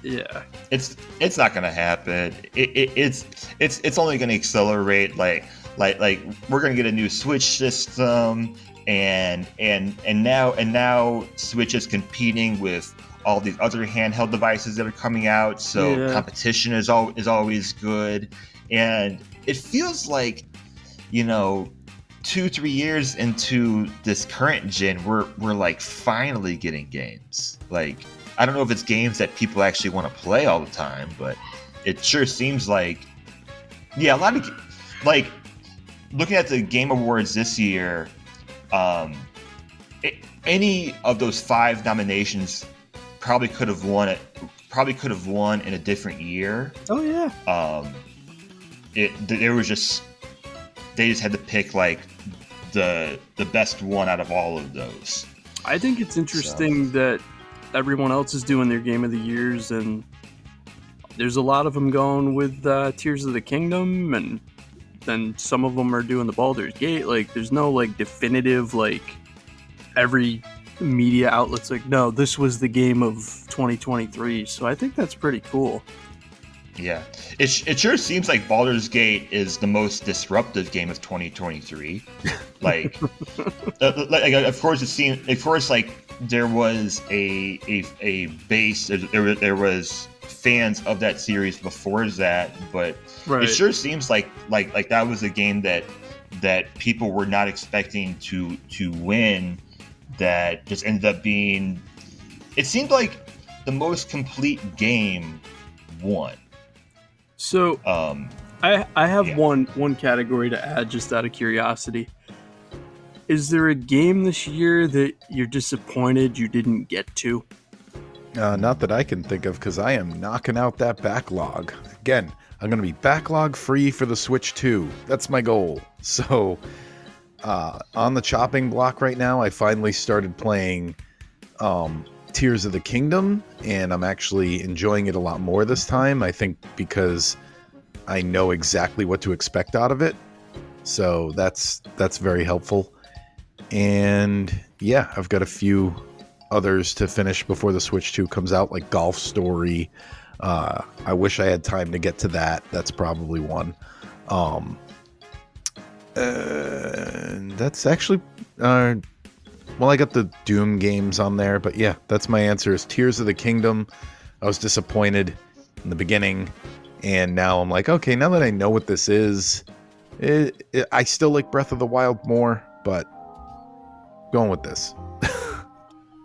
yeah, it's not gonna happen. It's only gonna accelerate. Like we're gonna get a new Switch system. And now Switch is competing with all these other handheld devices that are coming out, so competition is always good. And it feels like, 2-3 years into this current gen, we're like finally getting games. Like, I don't know if it's games that people actually want to play all the time, but it sure seems like, a lot of, like, looking at the Game Awards this year, any of those 5 nominations probably could have won in a different year. Oh yeah. They just had to pick like the best one out of all of those. I think it's interesting that everyone else is doing their Game of the Years, and there's a lot of them going with Tears of the Kingdom, and then some of them are doing the Baldur's Gate. Like, there's no like definitive, like, every media outlet's like, no, this was the game of 2023. So I think that's pretty cool. Yeah, it sure seems like Baldur's Gate is the most disruptive game of 2023. Like, of course, like there was a base. There was fans of that series before that, but it sure seems like that was a game that people were not expecting to win. That just ended up being. It seemed like the most complete game won. So I have one category to add, just out of curiosity. Is there a game this year that you're disappointed you didn't get to? Not that I can think of, because I am knocking out that backlog. Again, I'm going to be backlog free for the Switch 2. That's my goal. So on the chopping block right now, I finally started playing Tears of the Kingdom, and I'm actually enjoying it a lot more this time. I think because I know exactly what to expect out of it. So that's very helpful. And yeah, I've got a few others to finish before the Switch 2 comes out, like Golf Story. I wish I had time to get to that. That's probably one. That's actually well, I got the Doom games on there, but yeah, that's my answer, is Tears of the Kingdom. I was disappointed in the beginning, and now I'm like, okay, now that I know what this is, I still like Breath of the Wild more, but going with this.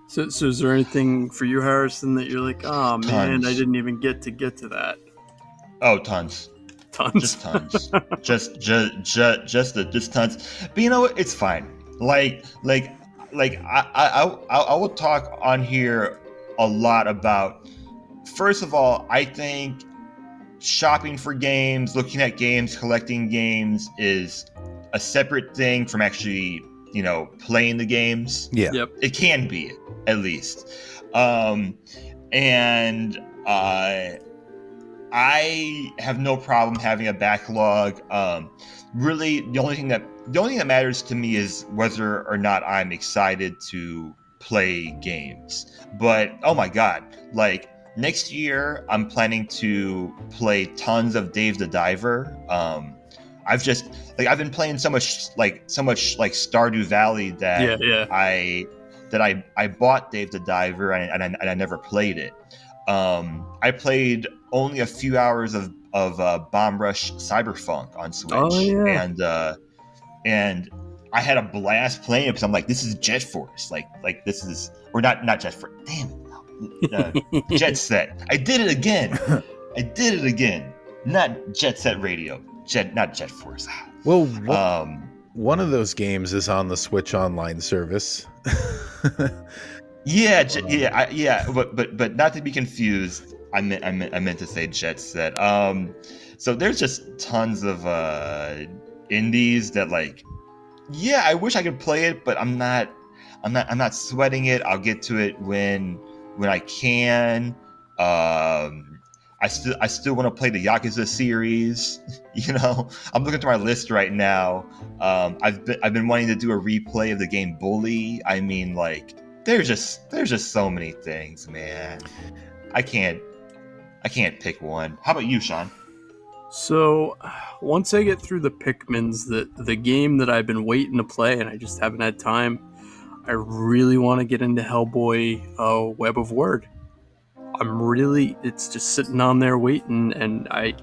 So is there anything for you, Harrison, that you're like, oh man, Tons. I didn't even get to that? Oh, tons. Just tons. just tons. But you know what? It's fine. Like I will talk on here a lot about. First of all, I think shopping for games, looking at games, collecting games is a separate thing from actually, playing the games. Yeah. Yep. It can be, at least. And I have no problem having a backlog. Really, the only thing that matters to me is whether or not I'm excited to play games. But oh my god, like next year, I'm planning to play tons of Dave the Diver. I've been playing so much Stardew Valley that I bought Dave the Diver and I never played it. I played only a few hours of Bomb Rush Cyberpunk on Switch, and I had a blast playing it because I'm like, this is Jet Force, like this is, or not Jet Force. Damn it, Jet Set. I did it again. Not Jet Set Radio. Not Jet Force. Well, one of those games is on the Switch Online service. But not to be confused. I meant to say Jet Set. So there's just tons of indies that like. Yeah, I wish I could play it, but I'm not sweating it. I'll get to it when I can. I still want to play the Yakuza series. You know, I'm looking through my list right now. I've been wanting to do a replay of the game Bully. I mean, like, there's just so many things, man. I can't pick one. How about you, Sean? So, once I get through the Pikmins, the game that I've been waiting to play and I just haven't had time, I really want to get into Hellboy Web of Word. It's just sitting on there waiting, and I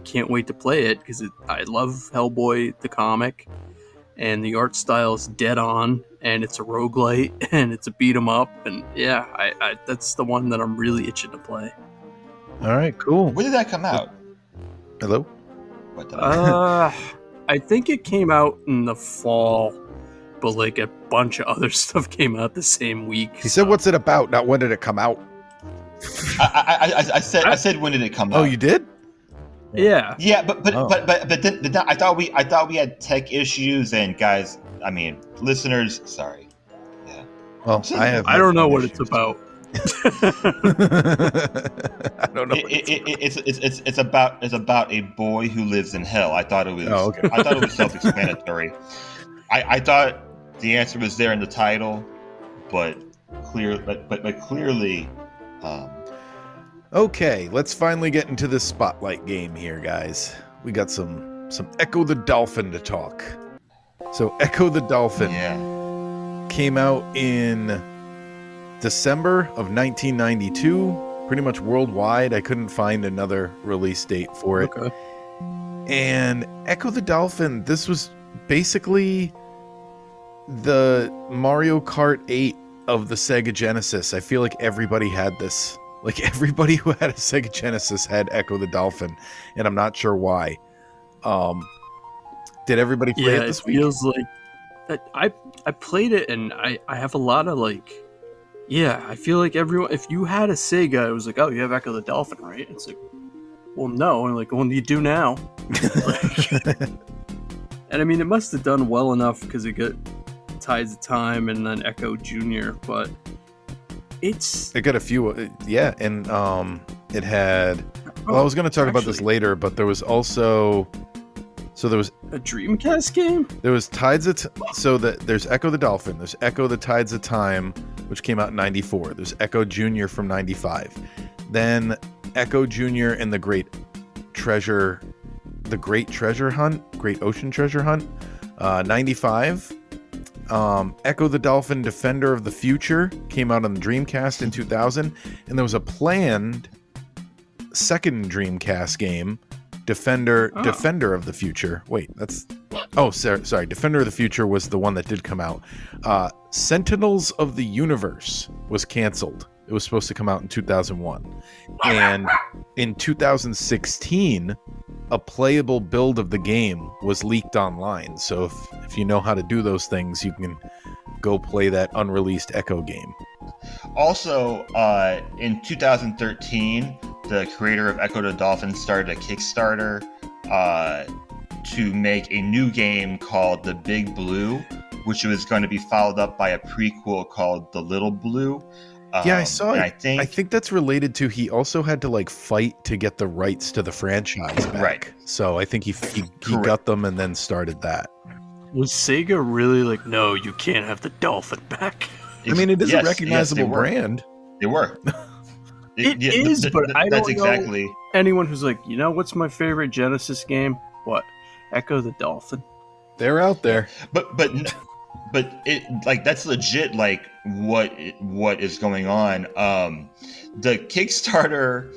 can't wait to play it because I love Hellboy, the comic, and the art style is dead on, and it's a roguelite, and it's a beat 'em up, and yeah, I that's the one that I'm really itching to play. All right, cool. When did that come out? Hello? What I think it came out in the fall, but like a bunch of other stuff came out the same week. He said, "What's it about?" Not when did it come out? I said when did it come out? Oh, you did? Yeah. Yeah, but then I thought we had tech issues, and guys, I mean, listeners, sorry. Yeah. Well, I don't know what it's about. I don't know. It's about a boy who lives in hell. I thought it was. Oh, okay. I thought it was self-explanatory. I thought the answer was there in the title, but clearly. Okay, let's finally get into this spotlight game here, guys. We got some Ecco the Dolphin to talk. So Ecco the Dolphin came out in December of 1992, pretty much worldwide. I couldn't find another release date for it. Okay. And Ecco the Dolphin, this was basically the Mario Kart 8 of the Sega Genesis. I feel like everybody had this. Like, everybody who had a Sega Genesis had Ecco the Dolphin, and I'm not sure why. Did everybody play it this week? Yeah, it feels like... I played it, and I have a lot of, like... Yeah, I feel like everyone... If you had a Sega, it was like, oh, you have Ecco the Dolphin, right? It's like, well, no. And like, what do you do now? And I mean, it must have done well enough, because it got Tides of Time and then Echo Jr., but... It got a few, yeah, and it had. Well, I was going to talk about this later, but there was also. So there was a Dreamcast game. There was Tides of. There's Ecco the Dolphin. There's Ecco the Tides of Time, which came out in '94. There's Ecco Jr. from '95. Then Ecco Jr. and the Great Ocean Treasure Hunt, '95. Ecco the Dolphin Defender of the Future came out on the Dreamcast in 2000, and there was a planned second Dreamcast game, Defender of the Future. Wait, sorry. Defender of the Future was the one that did come out. Sentinels of the Universe was canceled. It was supposed to come out in 2001. And in 2016, a playable build of the game was leaked online. So if you know how to do those things, you can go play that unreleased Ecco game. Also, in 2013, the creator of Ecco the Dolphin started a Kickstarter to make a new game called The Big Blue, which was going to be followed up by a prequel called The Little Blue. Yeah, I saw it. I think that's related to he also had to like fight to get the rights to the franchise back. Right. So I think he got them and then started that. Was Sega really like, no, you can't have the dolphin back? I mean, it is a recognizable brand. They were. It is, but I don't know anyone who's like, you know, what's my favorite Genesis game? What? Ecco the Dolphin. They're out there. But it like that's legit like what is going on. The Kickstarter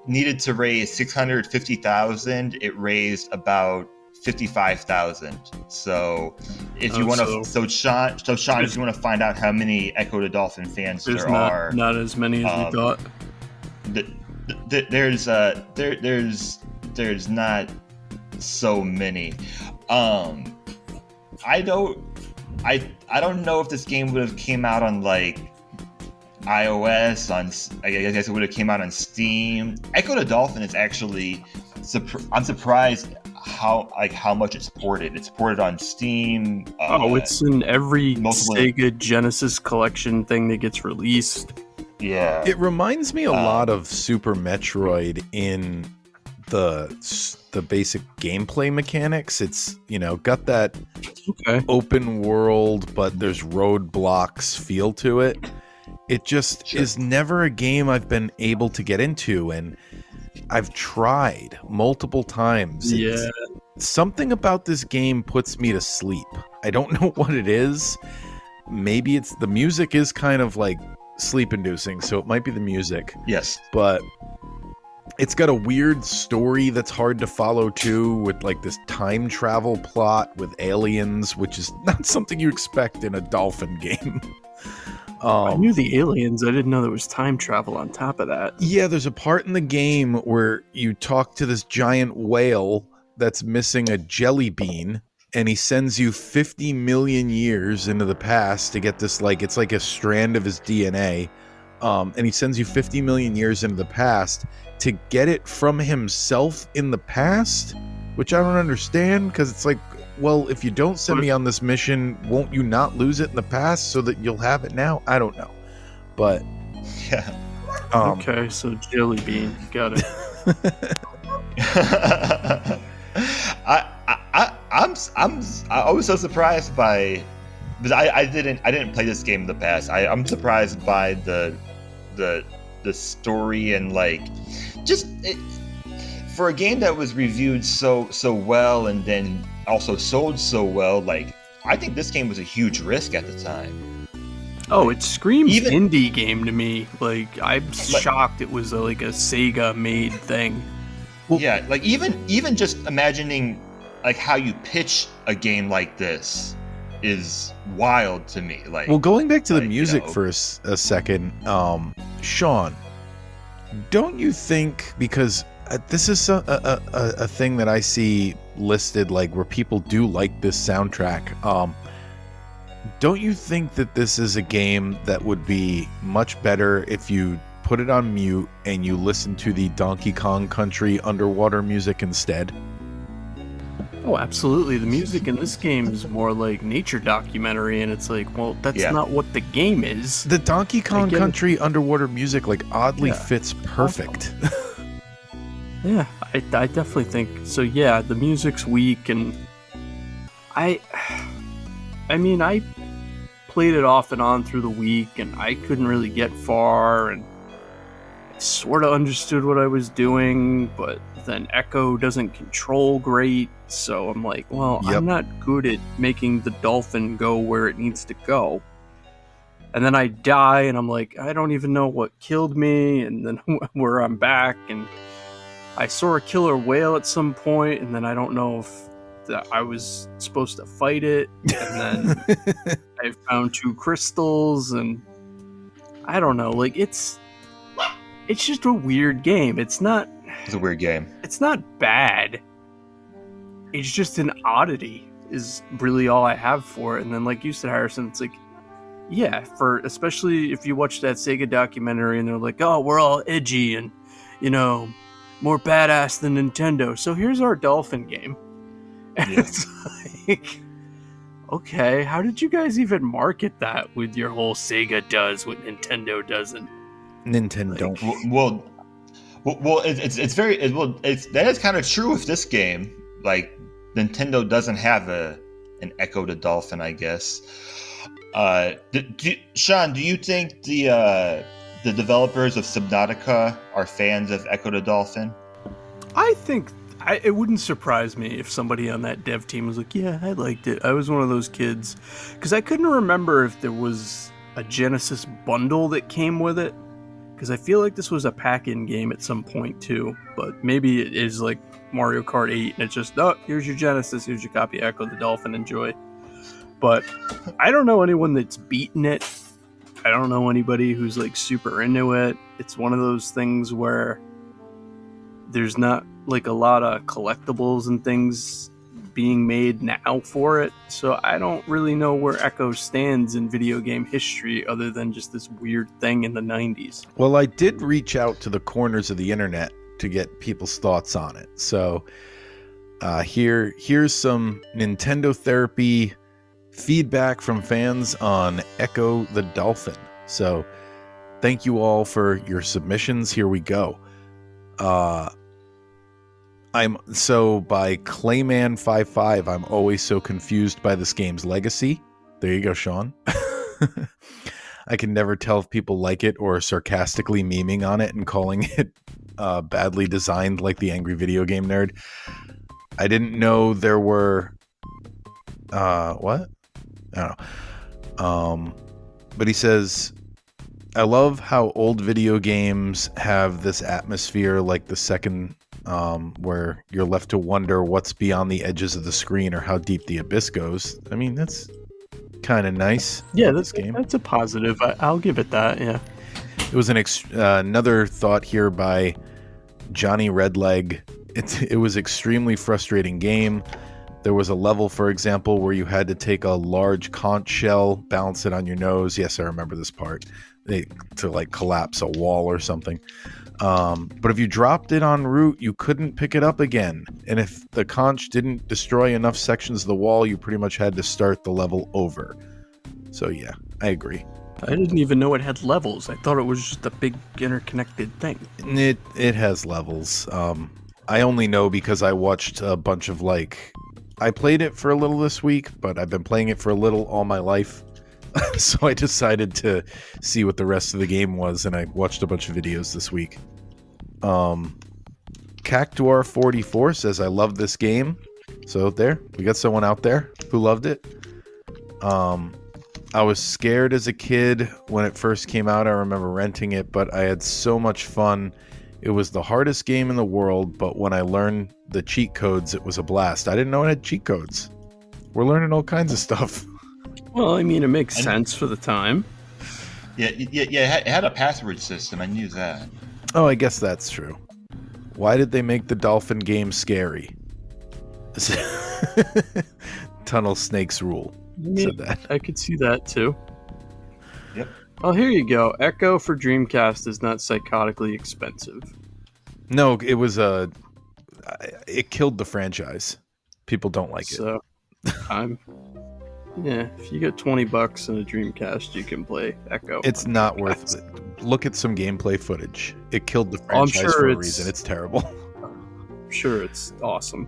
needed to raise $650,000. It raised about 55,000. So if you want to, Sean, if you want to find out how many Ecco the Dolphin fans there are, not as many as we thought. There's not so many. I don't know if this game would have came out on like iOS. I guess it would have came out on Steam. Ecco the Dolphin is actually. I'm surprised how much it's ported. It's ported on Steam. It's in every Sega Genesis collection thing that gets released. Yeah, it reminds me a lot of Super Metroid in the basic gameplay mechanics. It's got that open world, but there's roadblocks feel to it. It just is never a game I've been able to get into, and I've tried multiple times. Yeah. Something about this game puts me to sleep. I don't know what it is. Maybe it's the music is kind of like sleep inducing, so it might be the music. Yes. But it's got a weird story that's hard to follow too, with like this time travel plot with aliens, which is not something you expect in a dolphin game. I knew the aliens. I didn't know there was time travel on top of that. Yeah, there's a part in the game where you talk to this giant whale that's missing a jelly bean, and he sends you 50 million years into the past to get this, like, it's like a strand of his DNA. And he sends you 50 million years into the past to get it from himself in the past, which I don't understand, because it's like, well, if you don't send me on this mission, won't you not lose it in the past so that you'll have it now? I don't know. But yeah. Okay, so jelly bean. Got it. I was so surprised by, because I didn't play this game in the past. I'm surprised by the story and like just for a game that was reviewed so well and then also sold so well. Like, I think this game was a huge risk at the time. Oh, it screams indie game to me. Like, I'm shocked it was like a Sega made thing. Well, yeah, like even just imagining like how you pitch a game like this is wild to me. Like, well, going back to the music for a second, Sean, don't you think, because this is a thing that I see listed, like, where people do like this soundtrack, don't you think that this is a game that would be much better if you put it on mute and you listen to the Donkey Kong Country underwater music instead? Oh, absolutely. The music in this game is more like nature documentary, and it's like, well, that's not what the game is. The Donkey Kong Country underwater music, like, oddly fits perfect. Yeah, I definitely think so. Yeah, the music's weak, and I mean, I played it off and on through the week, and I couldn't really get far, and I sort of understood what I was doing, but then Echo doesn't control great, so I'm like, well, I'm not good at making the dolphin go where it needs to go. And then I die, and I'm like, I don't even know what killed me, and then where I'm back, and I saw a killer whale at some point, and then I don't know if that I was supposed to fight it, and then I found 2 crystals, and I don't know, like, it's just a weird game. It's a weird game. It's not bad. It's just an oddity is really all I have for it. And then, like you said, Harrison, it's like, yeah, for especially if you watch that Sega documentary and they're like, oh, we're all edgy and, more badass than Nintendo. So here's our dolphin game. And it's like, okay, how did you guys even market that with your whole Sega does what Nintendo doesn't? Nintendo. That is kind of true with this game. Like, Nintendo doesn't have an Ecco the Dolphin, I guess. Sean, do you think the developers of Subnautica are fans of Ecco the Dolphin? I think it wouldn't surprise me if somebody on that dev team was like, yeah, I liked it. I was one of those kids. Because I couldn't remember if there was a Genesis bundle that came with it. because I feel like this was a pack-in game at some point too, but maybe it is like Mario Kart 8 and it's just, oh, here's your Genesis, here's your copy of Echo the Dolphin, enjoy. But I don't know anyone that's beaten it. I don't know anybody who's like super into it. It's one of those things where there's not like a lot of collectibles and things being made now for it, so I don't really know where Echo stands in video game history other than just this weird thing in the 90s. Well, I did reach out to the corners of the internet to get people's thoughts on it. So here's some Nintendo therapy feedback from fans on Ecco the Dolphin. So thank you all for your submissions. Here we go. By Clayman55, I'm always so confused by this game's legacy. There you go, Sean. I can never tell if people like it or are sarcastically memeing on it and calling it badly designed like the angry video game nerd. I didn't know there were what? I don't know. But he says, I love how old video games have this atmosphere, like the second where you're left to wonder what's beyond the edges of the screen or how deep the abyss goes. I mean, that's kind of nice. Yeah, that's a positive. I'll give it that. Yeah. It was another thought here by Johnny Redleg. It was extremely frustrating game. There was a level, for example, where you had to take a large conch shell, balance it on your nose. Yes, I remember this part. To like collapse a wall or something. But if you dropped it en route, you couldn't pick it up again. And if the conch didn't destroy enough sections of the wall, you pretty much had to start the level over. So yeah, I agree. I didn't even know it had levels. I thought it was just a big interconnected thing. It has levels. I only know because I watched a bunch of I played it for a little this week, but I've been playing it for a little all my life. So I decided to see what the rest of the game was, and I watched a bunch of videos this week. Cactuar44 says, I love this game. So there, we got someone out there who loved it. I was scared as a kid when it first came out. I remember renting it, but I had so much fun. It was the hardest game in the world, but when I learned the cheat codes, it was a blast. I didn't know it had cheat codes. We're learning all kinds of stuff. Well, I mean, it makes sense for the time. Yeah, it had a password system. I knew that. Oh, I guess that's true. Why did they make the dolphin game scary? Tunnel Snakes rule. Said that. I could see that too. Yep. Oh, here you go. Echo for Dreamcast is not psychotically expensive. No, it was it killed the franchise. People don't like it. So, yeah, if you get $20 in a Dreamcast, you can play Echo. It's not worth it. Look at some gameplay footage. It killed the franchise for a reason. It's terrible. I'm sure it's awesome.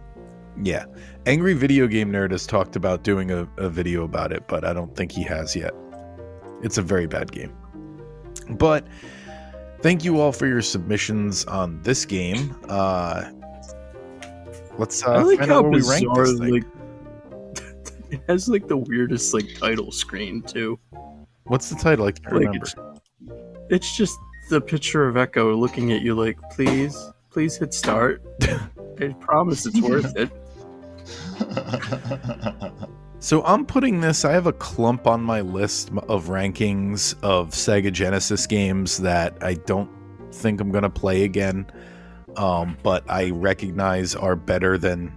Yeah. Angry Video Game Nerd has talked about doing a video about it, but I don't think he has yet. It's a very bad game. But thank you all for your submissions on this game. Let's find out where we rank this thing. It has the weirdest title screen too. What's the title? I can't remember. It's just the picture of Echo looking at you please hit start. I promise it's worth it. So I'm putting this, I have a clump on my list of rankings of Sega Genesis games that I don't think I'm going to play again, but I recognize are better than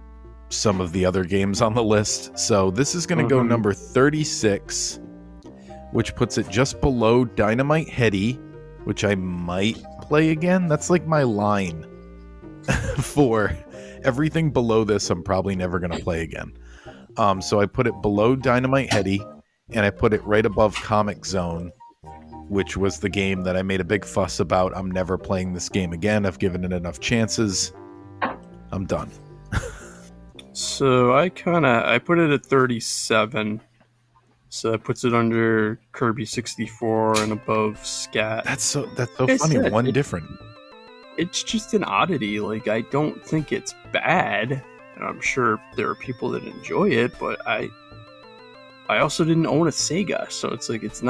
some of the other games on the list. So this is going to go number 36, which puts it just below Dynamite Heady, which I might play again. That's my line for everything below this. I'm probably never going to play again. So I put it below Dynamite Heady, and I put it right above Comic Zone, which was the game that I made a big fuss about. I'm never playing this game again. I've given it enough chances. I'm done. So I put it at 37. So that puts it under Kirby 64 and above Scat. That's so funny. One different. It's just an oddity. I don't think it's bad. And I'm sure there are people that enjoy it, but I I also didn't own a Sega, so it's like it's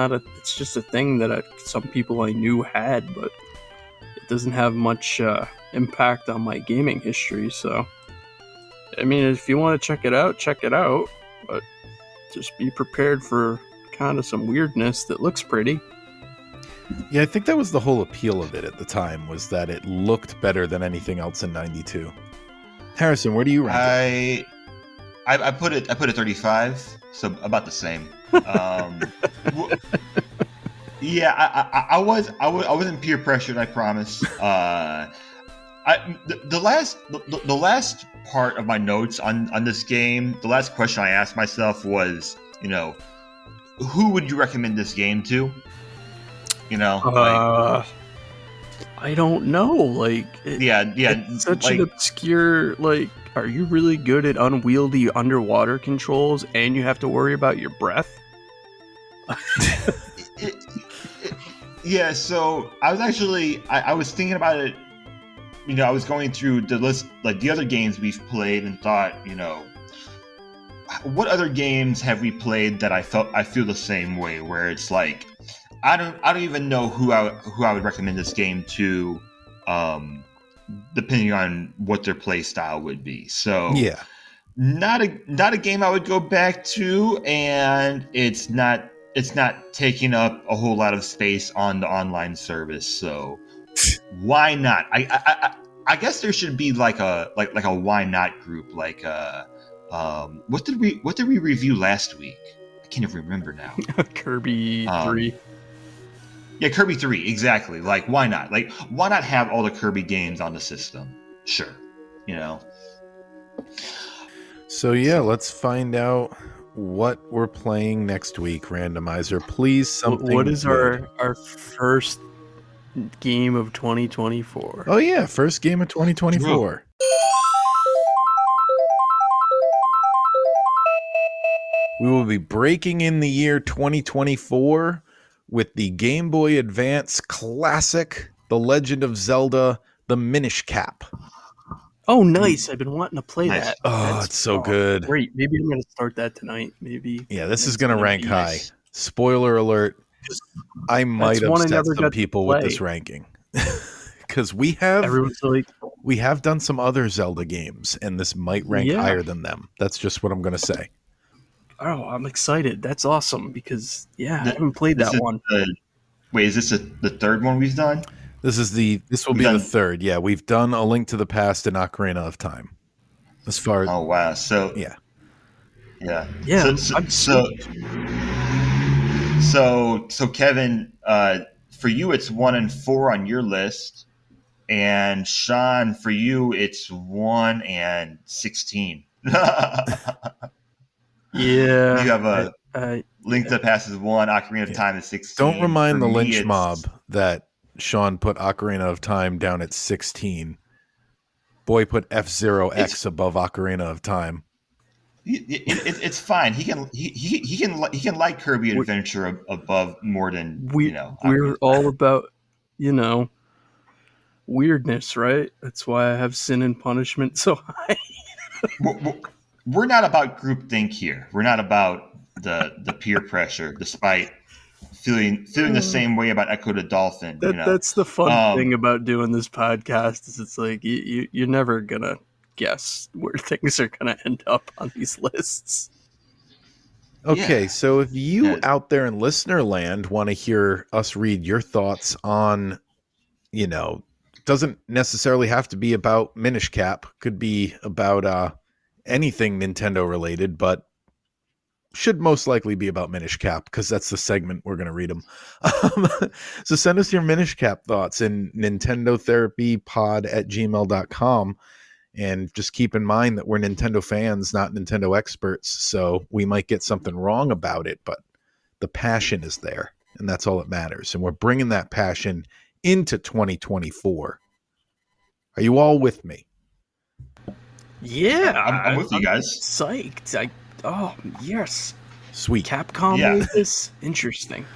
just a thing that some people I knew had, but it doesn't have much impact on my gaming history. So, I mean, if you want to check it out, but just be prepared for kind of some weirdness that looks pretty. Yeah, I think that was the whole appeal of it at the time, was that it looked better than anything else in '92. Harrison, where do you rank it? I put it 35, so about the same. Yeah, I wasn't peer pressured, I promise. The last part of my notes on this game, the last question I asked myself was, who would you recommend this game to? I don't know. Like, it's such an obscure. Like, are you really good at unwieldy underwater controls, and you have to worry about your breath? Yeah. So I was actually, I was thinking about it. I was going through the list, like the other games we've played, and thought, what other games have we played that I feel the same way, where it's like, I don't even know who I would recommend this game to, depending on what their play style would be. So Yeah, not a game I would go back to, and it's not taking up a whole lot of space on the online service. So why not? I guess there should be like a why not group. Like what did we review last week? I can't even remember now. Kirby 3. Yeah, Kirby 3, exactly. Like, why not? Like, why not have all the Kirby games on the system? Sure. So yeah, let's find out what we're playing next week, randomizer. Please, something. What is good. our first game of 2024? Oh yeah, first game of 2024. We will be breaking in the year 2024 with the Game Boy Advance classic, The Legend of Zelda, The Minish Cap. Oh, nice. I've been wanting to play that. Oh, it's so good. Great. Maybe I'm going to start that tonight. Maybe. Yeah, this is going to rank high. Spoiler alert. I might upset some people with this ranking. Because we have done some other Zelda games, and this might rank higher than them. That's just what I'm going to say. Oh, I'm excited. That's awesome because, I haven't played that one. Wait, is this the third one we've done? This will be the third. Yeah, we've done A Link to the Past and Ocarina of Time. As far as oh wow, so yeah. So Kevin, for you it's 1 and 4 on your list, and Sean, for you it's 1 and 16. Yeah, you have a Link to the Past is 1, Ocarina of Time is 16. Don't remind the lynch mob that Sean put Ocarina of Time down at 16. Boy put F-Zero X above Ocarina of Time. It's fine. He can like Kirby Adventure above more than We're all about weirdness, right? That's why I have Sin and Punishment so high. We're not about groupthink here. We're not about the peer pressure, despite feeling the same way about Ecco the Dolphin. That's the fun thing about doing this podcast is it's like you're never gonna guess where things are gonna end up on these lists. Okay, so if you out there in listener land want to hear us read your thoughts on, doesn't necessarily have to be about Minish Cap, could be about anything Nintendo related, but should most likely be about Minish Cap because that's the segment we're going to read them. So send us your Minish Cap thoughts in nintendotherapypod@gmail.com. And just keep in mind that we're Nintendo fans, not Nintendo experts. So we might get something wrong about it, but the passion is there and that's all that matters. And we're bringing that passion into 2024. Are you all with me? Yeah, I'm with you guys. Psyched. Oh, yes. Sweet. Capcom made this? Interesting.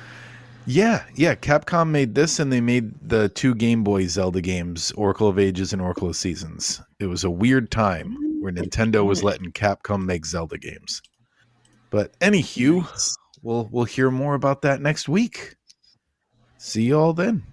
Yeah. Capcom made this, and they made the 2 Game Boy Zelda games, Oracle of Ages and Oracle of Seasons. It was a weird time where Nintendo was letting Capcom make Zelda games. But anywho, we'll hear more about that next week. See y'all then.